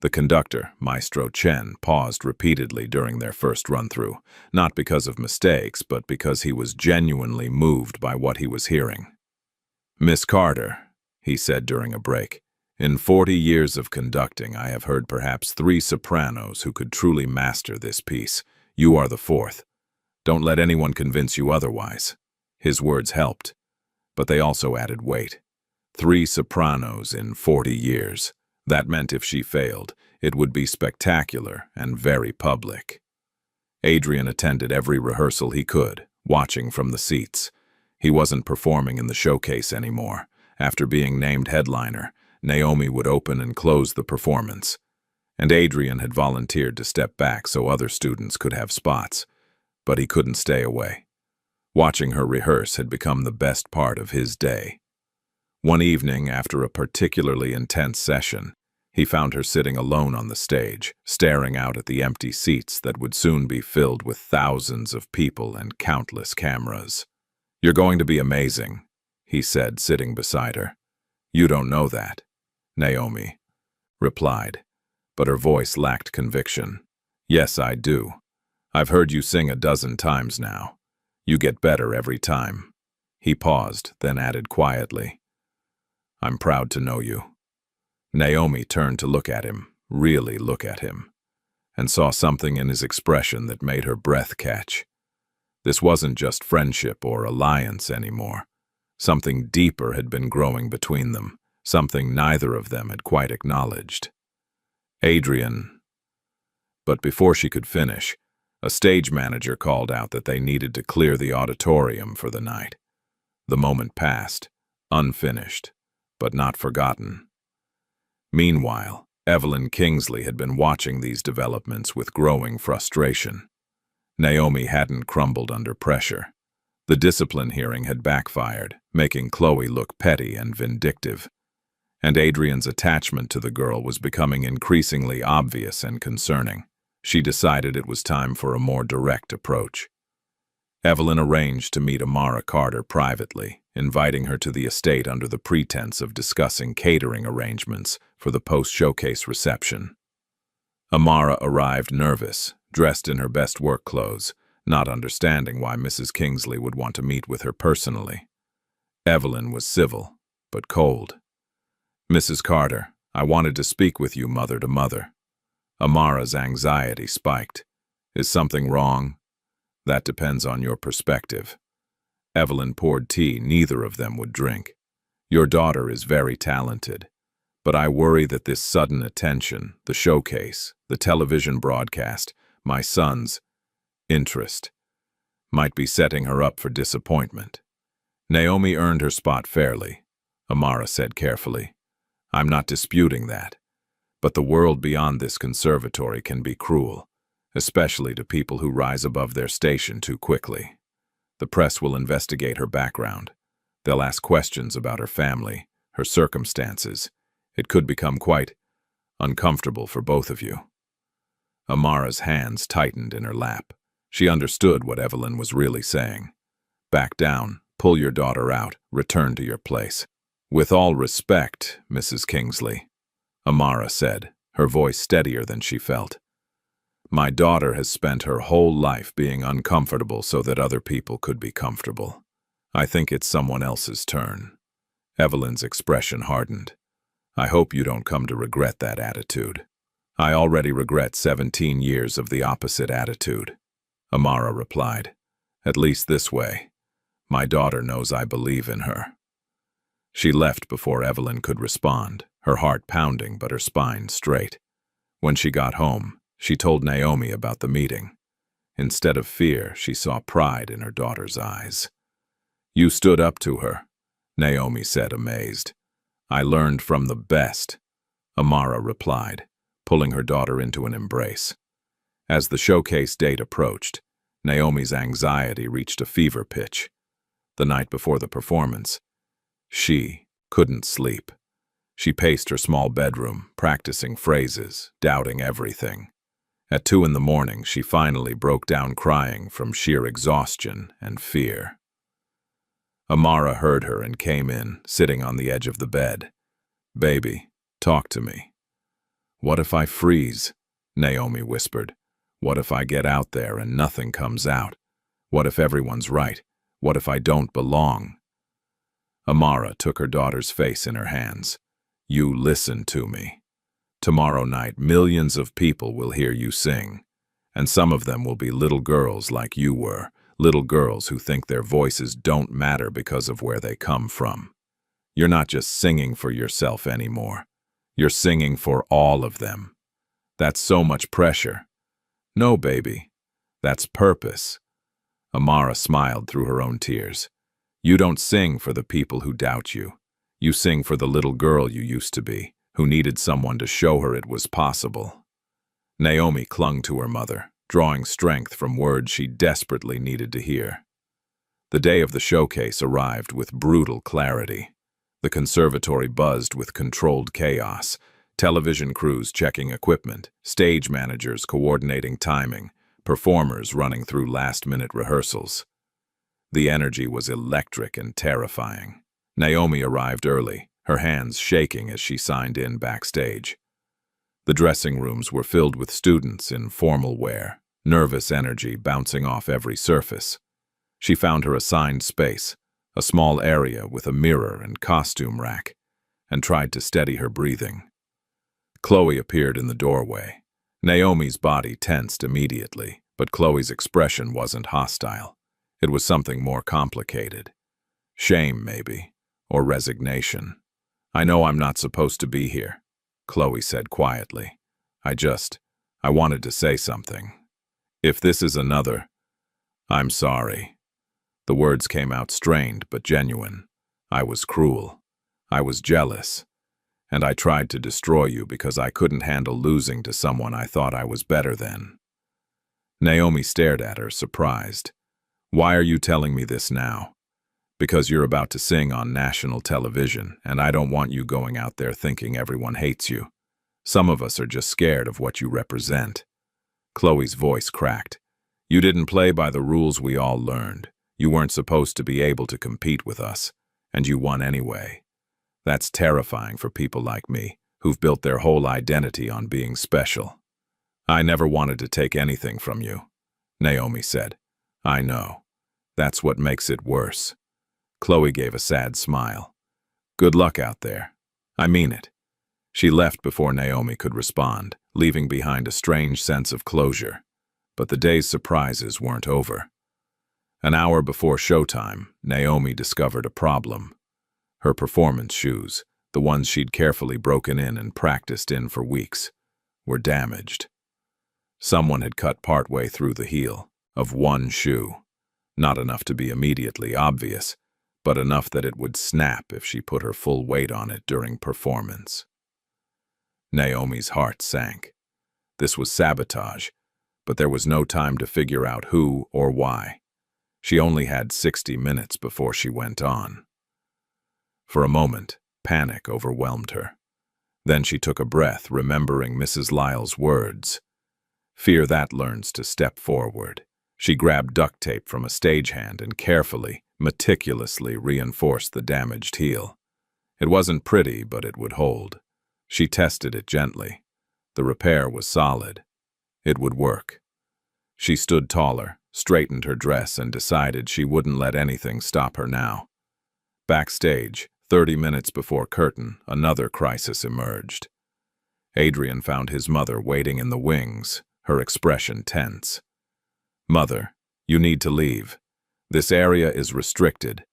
S1: The conductor, Maestro Chen, paused repeatedly during their first run-through, not because of mistakes, but because he was genuinely moved by what he was hearing. "Miss Carter," he said during a break, "in 40 years of conducting, I have heard perhaps 3 sopranos who could truly master this piece. You are the 4th. Don't let anyone convince you otherwise." His words helped, but they also added weight. 3 sopranos in 40 years. That meant if she failed, it would be spectacular and very public. Adrian attended every rehearsal he could, watching from the seats. He wasn't performing in the showcase anymore. After being named headliner, Naomi would open and close the performance. And Adrian had volunteered to step back so other students could have spots. But he couldn't stay away. Watching her rehearse had become the best part of his day. One evening, after a particularly intense session, he found her sitting alone on the stage, staring out at the empty seats that would soon be filled with thousands of people and countless cameras. "You're going to be amazing," he said, sitting beside her. "You don't know that," Naomi replied, but her voice lacked conviction. "Yes, I do. I've heard you sing a dozen times now. You get better every time." He paused, then added quietly, "I'm proud to know you." Naomi turned to look at him, really look at him, and saw something in his expression that made her breath catch. This wasn't just friendship or alliance anymore. Something deeper had been growing between them, something neither of them had quite acknowledged. "Adrian." But before she could finish, a stage manager called out that they needed to clear the auditorium for the night. The moment passed, unfinished, but not forgotten. Meanwhile, Evelyn Kingsley had been watching these developments with growing frustration. Naomi hadn't crumbled under pressure. The discipline hearing had backfired, making Chloe look petty and vindictive. And Adrian's attachment to the girl was becoming increasingly obvious and concerning. She decided it was time for a more direct approach. Evelyn arranged to meet Amara Carter privately, inviting her to the estate under the pretense of discussing catering arrangements for the post-showcase reception. Amara arrived nervous, dressed in her best work clothes, not understanding why Mrs. Kingsley would want to meet with her personally. Evelyn was civil, but cold. "Mrs. Carter, I wanted to speak with you mother to mother." Amara's anxiety spiked. "Is something wrong?" "That depends on your perspective." Evelyn poured tea neither of them would drink. "Your daughter is very talented, but I worry that this sudden attention, the showcase, the television broadcast, my son's interest, might be setting her up for disappointment." "Naomi earned her spot fairly," Amara said carefully. "I'm not disputing that. But the world beyond this conservatory can be cruel, especially to people who rise above their station too quickly. The press will investigate her background. They'll ask questions about her family, her circumstances. It could become quite uncomfortable for both of you." Amara's hands tightened in her lap. She understood what Evelyn was really saying. "Back down, pull your daughter out, return to your place." "With all respect, Mrs. Kingsley," Amara said, her voice steadier than she felt. "My daughter has spent her whole life being uncomfortable so that other people could be comfortable. I think it's someone else's turn." Evelyn's expression hardened. "I hope you don't come to regret that attitude." "I already regret 17 years of the opposite attitude," Amara replied. "At least this way. My daughter knows I believe in her." She left before Evelyn could respond, her heart pounding but her spine straight. When she got home, she told Naomi about the meeting. Instead of fear, she saw pride in her daughter's eyes. "You stood up to her," Naomi said, amazed. "I learned from the best," Amara replied, pulling her daughter into an embrace. As the showcase date approached, Naomi's anxiety reached a fever pitch. The night before the performance, she couldn't sleep. She paced her small bedroom, practicing phrases, doubting everything. At 2 in the morning, she finally broke down crying from sheer exhaustion and fear. Amara heard her and came in, sitting on the edge of the bed. "Baby, talk to me." "What if I freeze?" Naomi whispered. "What if I get out there and nothing comes out? What if everyone's right? What if I don't belong?" Amara took her daughter's face in her hands. "You listen to me. Tomorrow night, millions of people will hear you sing, and some of them will be little girls like you were, little girls who think their voices don't matter because of where they come from. You're not just singing for yourself anymore. You're singing for all of them. That's so much pressure." "No, baby. That's purpose." Amara smiled through her own tears. "You don't sing for the people who doubt you. You sing for the little girl you used to be, who needed someone to show her it was possible." Naomi clung to her mother, drawing strength from words she desperately needed to hear. The day of the showcase arrived with brutal clarity. The conservatory buzzed with controlled chaos, television crews checking equipment, stage managers coordinating timing, performers running through last-minute rehearsals. The energy was electric and terrifying. Naomi arrived early, her hands shaking as she signed in backstage. The dressing rooms were filled with students in formal wear, nervous energy bouncing off every surface. She found her assigned space, a small area with a mirror and costume rack, and tried to steady her breathing. Chloe appeared in the doorway. Naomi's body tensed immediately, but Chloe's expression wasn't hostile. It was something more complicated. Shame, maybe, or resignation. "I know I'm not supposed to be here," Chloe said quietly. I wanted to say something. If this is another, I'm sorry." The words came out strained but genuine. "I was cruel. I was jealous. And I tried to destroy you because I couldn't handle losing to someone I thought I was better than." Naomi stared at her, surprised. "Why are you telling me this now?" "Because you're about to sing on national television, and I don't want you going out there thinking everyone hates you. Some of us are just scared of what you represent." Chloe's voice cracked. You didn't play by the rules we all learned. You weren't supposed to be able to compete with us, and you won anyway. That's terrifying for people like me, who've built their whole identity on being special. I never wanted to take anything from you, Naomi said. I know. That's what makes it worse. Chloe gave a sad smile. Good luck out there. I mean it. She left before Naomi could respond, leaving behind a strange sense of closure. But the day's surprises weren't over. An hour before showtime, Naomi discovered a problem. Her performance shoes, the ones she'd carefully broken in and practiced in for weeks, were damaged. Someone had cut partway through the heel of one shoe, not enough to be immediately obvious, but enough that it would snap if she put her full weight on it during performance. Naomi's heart sank. This was sabotage, but there was no time to figure out who or why. She only had 60 minutes before she went on. For a moment, panic overwhelmed her. Then she took a breath, remembering Mrs. Lyle's words. Fear that learns to step forward. She grabbed duct tape from a stagehand and carefully, meticulously reinforced the damaged heel. It wasn't pretty, but it would hold. She tested it gently. The repair was solid. It would work. She stood taller, straightened her dress, and decided she wouldn't let anything stop her now. Backstage, 30 minutes before curtain, another crisis emerged. Adrian found his mother waiting in the wings, her expression tense. Mother, you need to leave. This area is restricted.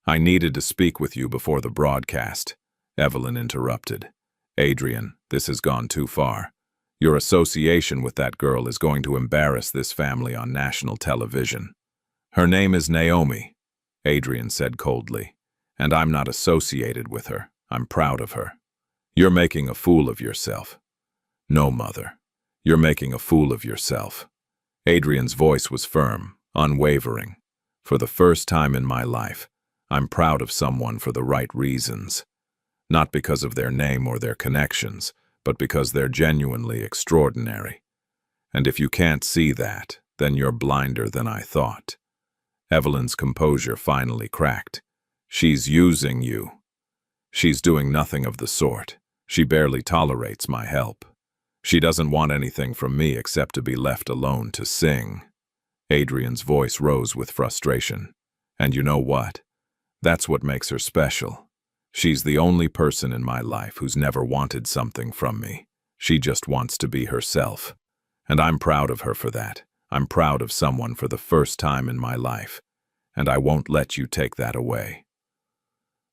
S1: I needed to speak with you before the broadcast, Evelyn interrupted. Adrian, this has gone too far. Your association with that girl is going to embarrass this family on national television. Her name is Naomi, Adrian said coldly, and I'm not associated with her. I'm proud of her. You're making a fool of yourself. No, Mother. You're making a fool of yourself. Adrian's voice was firm, unwavering. For the first time in my life, I'm proud of someone for the right reasons. Not because of their name or their connections, but because they're genuinely extraordinary. And if you can't see that, then you're blinder than I thought. Evelyn's composure finally cracked. She's using you. She's doing nothing of the sort. She barely tolerates my help. She doesn't want anything from me except to be left alone to sing. Adrian's voice rose with frustration. And you know what? That's what makes her special. She's the only person in my life who's never wanted something from me. She just wants to be herself. And I'm proud of her for that. I'm proud of someone for the first time in my life. And I won't let you take that away.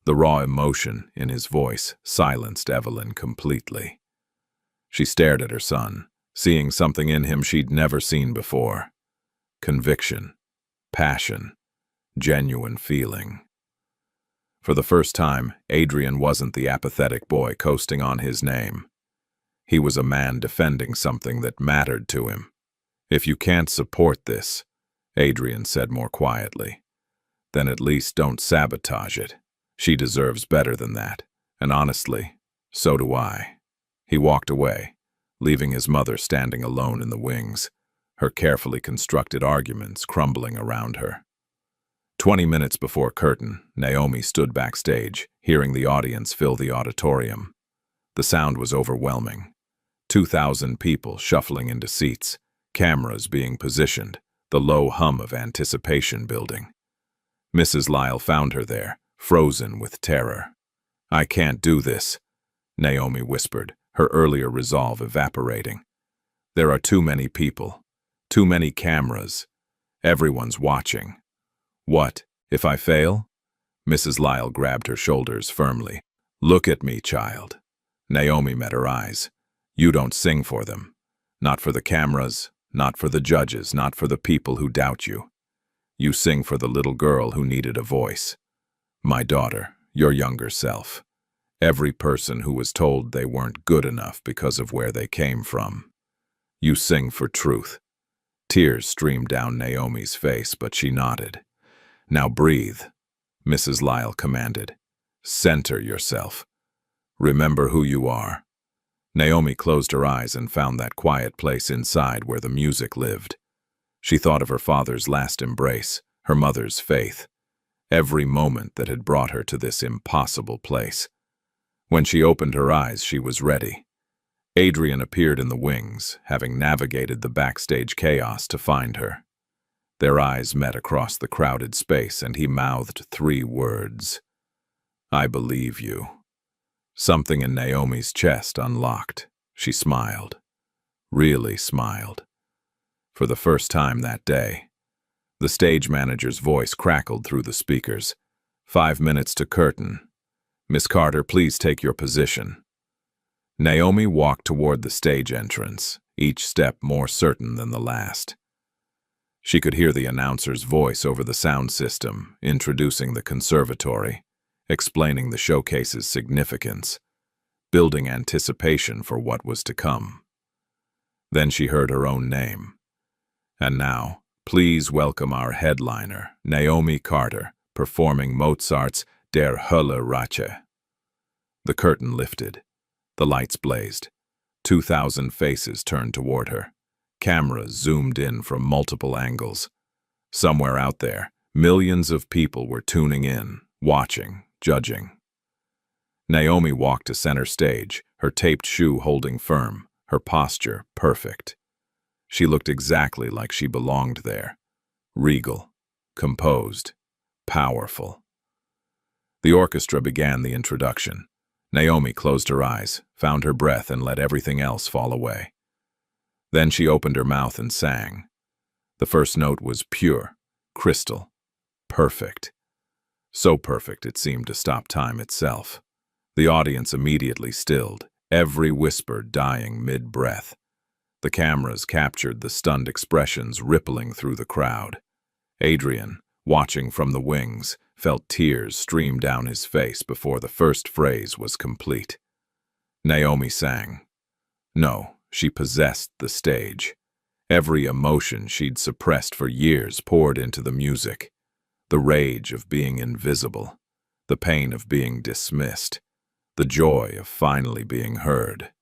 S1: The raw emotion in his voice silenced Evelyn completely. She stared at her son, seeing something in him she'd never seen before. Conviction, passion, genuine feeling. For the first time, Adrian wasn't the apathetic boy coasting on his name. He was a man defending something that mattered to him. If you can't support this, Adrian said more quietly, then at least don't sabotage it. She deserves better than that, and honestly, so do I. He walked away, leaving his mother standing alone in the wings, her carefully constructed arguments crumbling around her. 20 minutes before curtain, Naomi stood backstage, hearing the audience fill the auditorium. The sound was overwhelming. 2,000 people shuffling into seats, cameras being positioned, the low hum of anticipation building. Mrs. Lyle found her there, frozen with terror. I can't do this, Naomi whispered, her earlier resolve evaporating. There are too many people, too many cameras. Everyone's watching. What, if I fail? Mrs. Lyle grabbed her shoulders firmly. Look at me, child. Naomi met her eyes. You don't sing for them. Not for the cameras, not for the judges, not for the people who doubt you. You sing for the little girl who needed a voice. My daughter, your younger self. Every person who was told they weren't good enough because of where they came from. You sing for truth. Tears streamed down Naomi's face, but she nodded. Now breathe, Mrs. Lyle commanded. Center yourself. Remember who you are. Naomi closed her eyes and found that quiet place inside where the music lived. She thought of her father's last embrace, her mother's faith, every moment that had brought her to this impossible place. When she opened her eyes, she was ready. Adrian appeared in the wings, having navigated the backstage chaos to find her. Their eyes met across the crowded space, and he mouthed 3 words. "I believe you." Something in Naomi's chest unlocked. She smiled. Really smiled. For the first time that day. The stage manager's voice crackled through the speakers. 5 minutes to curtain. Miss Carter, please take your position. Naomi walked toward the stage entrance, each step more certain than the last. She could hear the announcer's voice over the sound system, introducing the conservatory, explaining the showcase's significance, building anticipation for what was to come. Then she heard her own name. And now, please welcome our headliner, Naomi Carter, performing Mozart's Der Hölle Rache. The curtain lifted. The lights blazed. 2,000 faces turned toward her. Cameras zoomed in from multiple angles. Somewhere out there, millions of people were tuning in, watching, judging. Naomi walked to center stage, her taped shoe holding firm, her posture perfect. She looked exactly like she belonged there. Regal, composed, powerful. The orchestra began the introduction. Naomi closed her eyes, found her breath, and let everything else fall away. Then she opened her mouth and sang. The first note was pure, crystal, perfect. So perfect it seemed to stop time itself. The audience immediately stilled, every whisper dying mid-breath. The cameras captured the stunned expressions rippling through the crowd. Adrian, watching from the wings, felt tears stream down his face before the first phrase was complete. Naomi sang. No, she possessed the stage. Every emotion she'd suppressed for years poured into the music. The rage of being invisible, the pain of being dismissed, the joy of finally being heard.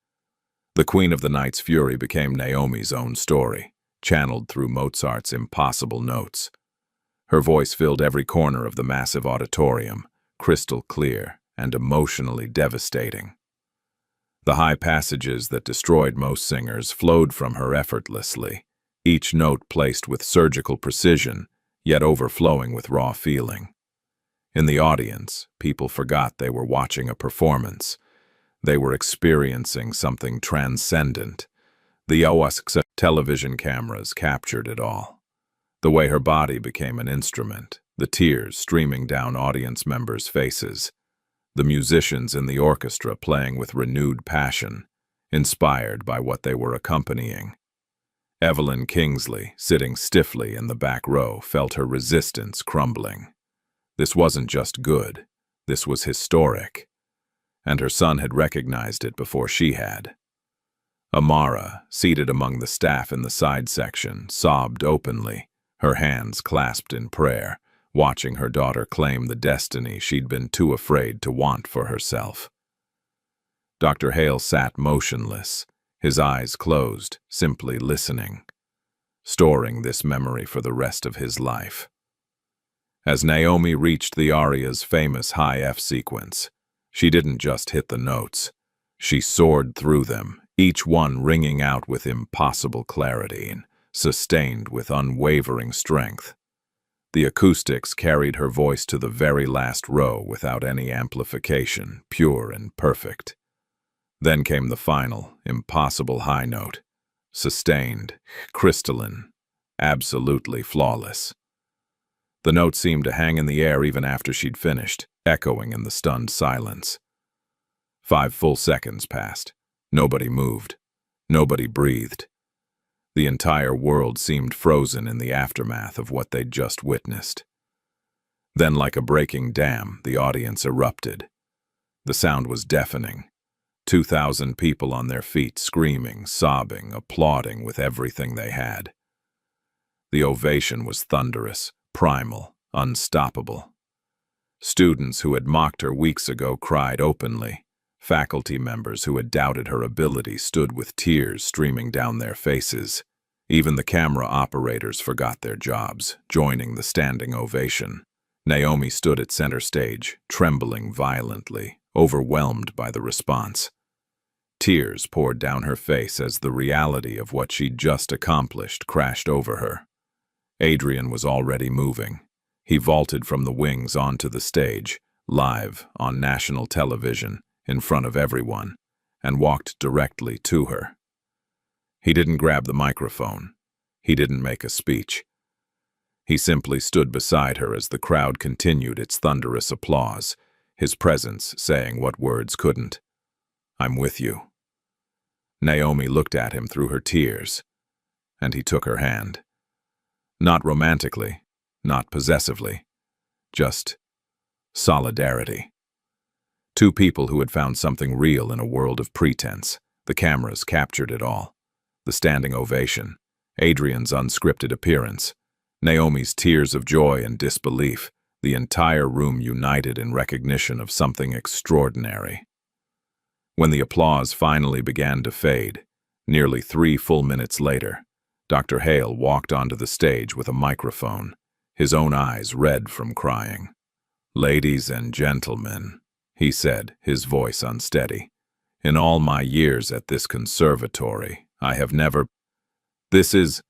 S1: The Queen of the Night's fury became Naomi's own story, channeled through Mozart's impossible notes. Her voice filled every corner of the massive auditorium, crystal clear and emotionally devastating. The high passages that destroyed most singers flowed from her effortlessly, each note placed with surgical precision, yet overflowing with raw feeling. In the audience, people forgot they were watching a performance. They were experiencing something transcendent. The OSX television cameras captured it all. The way her body became an instrument, the tears streaming down audience members' faces, the musicians in the orchestra playing with renewed passion, inspired by what they were accompanying. Evelyn Kingsley, sitting stiffly in the back row, felt her resistance crumbling. This wasn't just good, this was historic. And her son had recognized it before she had. Amara, seated among the staff in the side section, sobbed openly, her hands clasped in prayer, watching her daughter claim the destiny she'd been too afraid to want for herself. Dr. Hale sat motionless, his eyes closed, simply listening, storing this memory for the rest of his life. As Naomi reached the aria's famous high F sequence, she didn't just hit the notes. She soared through them, each one ringing out with impossible clarity and sustained with unwavering strength. The acoustics carried her voice to the very last row without any amplification, pure and perfect. Then came the final, impossible high note, sustained, crystalline, absolutely flawless. The note seemed to hang in the air even after she'd finished, echoing in the stunned silence. 5 full seconds passed. Nobody moved. Nobody breathed. The entire world seemed frozen in the aftermath of what they'd just witnessed. Then, like a breaking dam, the audience erupted. The sound was deafening. 2,000 people on their feet, screaming, sobbing, applauding with everything they had. The ovation was thunderous, primal, unstoppable. Students who had mocked her weeks ago cried openly. Faculty members who had doubted her ability stood with tears streaming down their faces. Even the camera operators forgot their jobs, joining the standing ovation. Naomi stood at center stage, trembling violently, overwhelmed by the response. Tears poured down her face as the reality of what she'd just accomplished crashed over her. Adrian was already moving. He vaulted from the wings onto the stage, live on national television, in front of everyone, and walked directly to her. He didn't grab the microphone. He didn't make a speech. He simply stood beside her as the crowd continued its thunderous applause, his presence saying what words couldn't. "I'm with you." Naomi looked at him through her tears, and he took her hand. Not romantically, not possessively, just solidarity. Two people who had found something real in a world of pretense. The cameras captured it all. The standing ovation, Adrian's unscripted appearance, Naomi's tears of joy and disbelief, the entire room united in recognition of something extraordinary. When the applause finally began to fade, nearly 3 full minutes later, Dr. Hale walked onto the stage with a microphone, his own eyes red from crying. "Ladies and gentlemen," he said, his voice unsteady, "in all my years at this conservatory, I have never... This is..."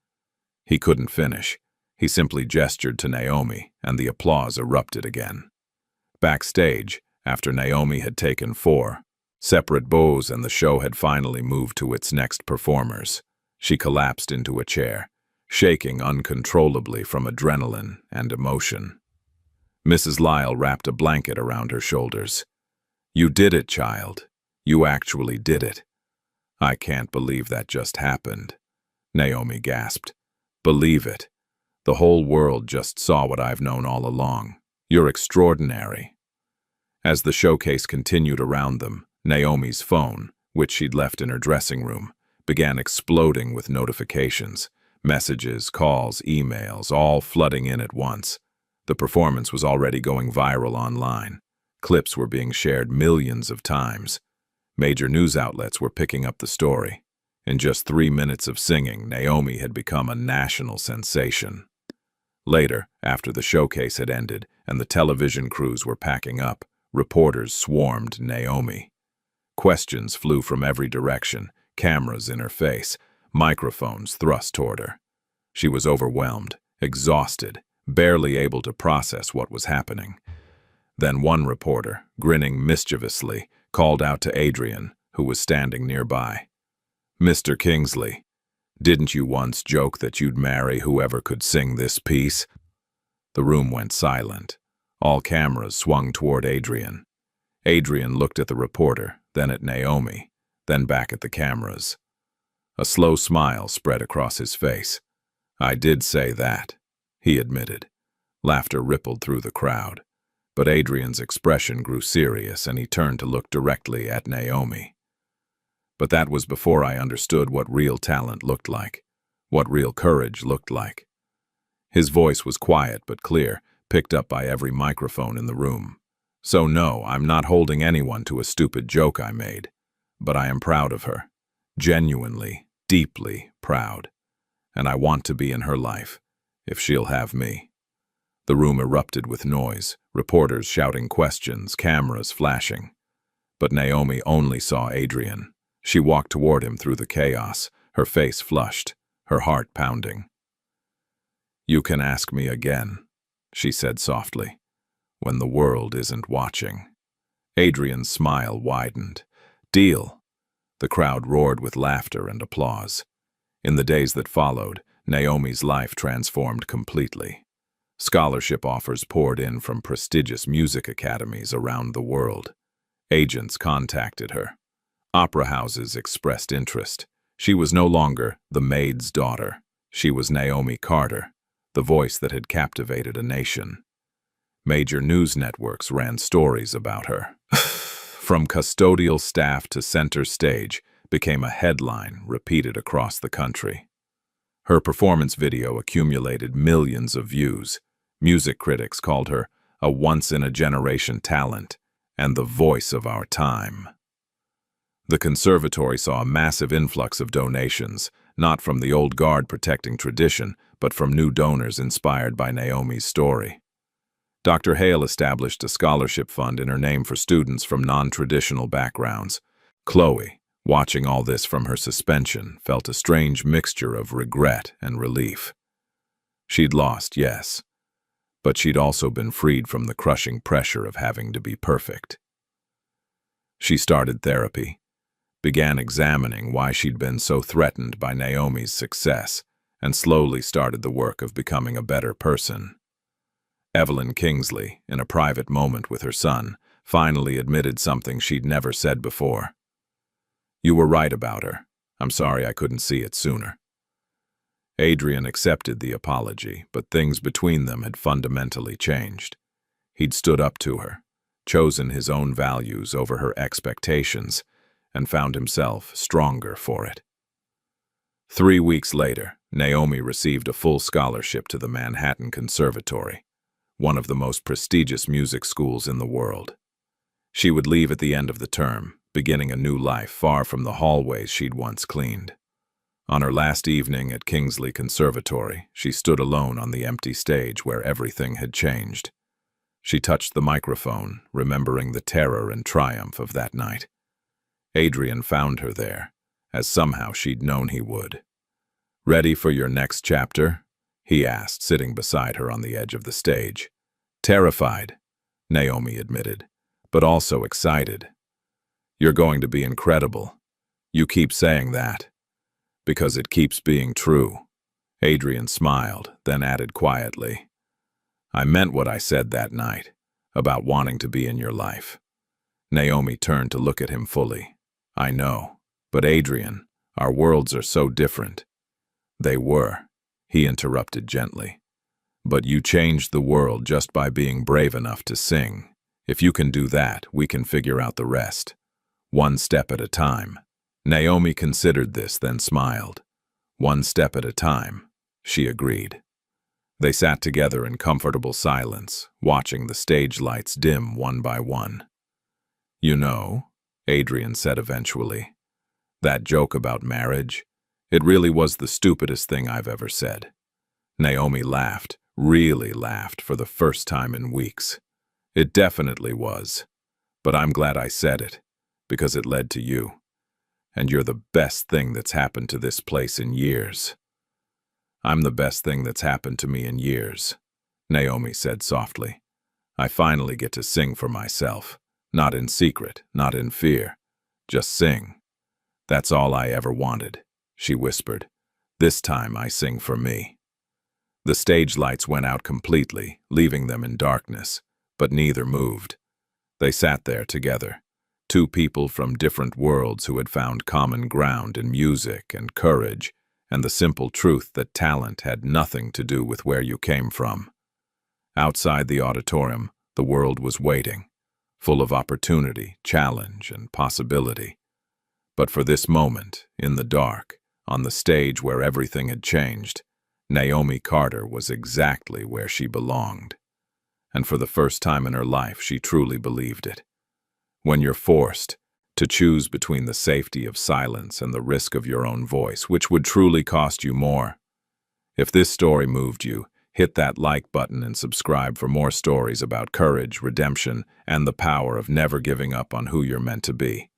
S1: He couldn't finish. He simply gestured to Naomi, and the applause erupted again. Backstage, after Naomi had taken 4 separate bows and the show had finally moved to its next performers, she collapsed into a chair, shaking uncontrollably from adrenaline and emotion. Mrs. Lyle wrapped a blanket around her shoulders. "You did it, child. You actually did it." "I can't believe that just happened," Naomi gasped. "Believe it. The whole world just saw what I've known all along. You're extraordinary." As the showcase continued around them, Naomi's phone, which she'd left in her dressing room, began exploding with notifications, messages, calls, emails, all flooding in at once. The performance was already going viral online. Clips were being shared millions of times. Major news outlets were picking up the story. In just 3 minutes of singing, Naomi had become a national sensation. Later, after the showcase had ended and the television crews were packing up, reporters swarmed Naomi. Questions flew from every direction, cameras in her face, microphones thrust toward her. She was overwhelmed, exhausted, barely able to process what was happening. Then one reporter, grinning mischievously, called out to Adrian, who was standing nearby. "Mr. Kingsley, didn't you once joke that you'd marry whoever could sing this piece?" The room went silent. All cameras swung toward Adrian. Adrian looked at the reporter, then at Naomi, then back at the cameras. A slow smile spread across his face. "I did say that," he admitted. Laughter rippled through the crowd. But Adrian's expression grew serious and he turned to look directly at Naomi. "But that was before I understood what real talent looked like, what real courage looked like." His voice was quiet but clear, picked up by every microphone in the room. "So no, I'm not holding anyone to a stupid joke I made, but I am proud of her. Genuinely, deeply proud. And I want to be in her life, if she'll have me." The room erupted with noise, reporters shouting questions, cameras flashing. But Naomi only saw Adrian. She walked toward him through the chaos, her face flushed, her heart pounding. "You can ask me again," she said softly, "when the world isn't watching." Adrian's smile widened. "Deal." The crowd roared with laughter and applause. In the days that followed, Naomi's life transformed completely. Scholarship offers poured in from prestigious music academies around the world. Agents contacted her. Opera houses expressed interest. She was no longer the Maid's daughter. She was Naomi Carter, the voice that had captivated a nation. Major news networks ran stories about her. From custodial staff to center stage became a headline repeated across the country. Her performance video accumulated millions of views. Music critics called her a once-in-a-generation talent and the voice of our time. The conservatory saw a massive influx of donations, not from the old guard protecting tradition, but from new donors inspired by Naomi's story. Dr. Hale established a scholarship fund in her name for students from non-traditional backgrounds. Chloe, watching all this from her suspension, felt a strange mixture of regret and relief. She'd lost, yes, but she'd also been freed from the crushing pressure of having to be perfect. She started therapy, began examining why she'd been so threatened by Naomi's success, and slowly started the work of becoming a better person. Evelyn Kingsley, in a private moment with her son, finally admitted something she'd never said before. "You were right about her. I'm sorry I couldn't see it sooner." Adrian accepted the apology, but things between them had fundamentally changed. He'd stood up to her, chosen his own values over her expectations, and found himself stronger for it. 3 weeks later, Naomi received a full scholarship to the Manhattan Conservatory, one of the most prestigious music schools in the world. She would leave at the end of the term, beginning a new life far from the hallways she'd once cleaned. On her last evening at Kingsley Conservatory, she stood alone on the empty stage where everything had changed. She touched the microphone, remembering the terror and triumph of that night. Adrian found her there, as somehow she'd known he would. "Ready for your next chapter?" he asked, sitting beside her on the edge of the stage. "Terrified," Naomi admitted, "but also excited. You're going to be incredible. You keep saying that. Because it keeps being true." Adrian smiled, then added quietly, "I meant what I said that night, about wanting to be in your life." Naomi turned to look at him fully. "I know, but Adrian, our worlds are so different." "They were," he interrupted gently. "But you changed the world just by being brave enough to sing. If you can do that, we can figure out the rest. One step at a time." Naomi considered this, then smiled. "One step at a time," she agreed. They sat together in comfortable silence, watching the stage lights dim one by one. "You know," Adrian said eventually, "that joke about marriage, it really was the stupidest thing I've ever said." Naomi laughed, really laughed for the first time in weeks. "It definitely was. But I'm glad I said it, because it led to you. And you're the best thing that's happened to this place in years." "I'm the best thing that's happened to me in years," Naomi said softly. "I finally get to sing for myself, not in secret, not in fear. Just sing. That's all I ever wanted," she whispered. "This time I sing for me." The stage lights went out completely, leaving them in darkness, but neither moved. They sat there together, two people from different worlds who had found common ground in music and courage, and the simple truth that talent had nothing to do with where you came from. Outside the auditorium, the world was waiting, full of opportunity, challenge, and possibility. But for this moment, in the dark, on the stage where everything had changed, Naomi Carter was exactly where she belonged. And for the first time in her life, she truly believed it. When you're forced to choose between the safety of silence and the risk of your own voice, which would truly cost you more? If this story moved you, hit that like button and subscribe for more stories about courage, redemption, and the power of never giving up on who you're meant to be.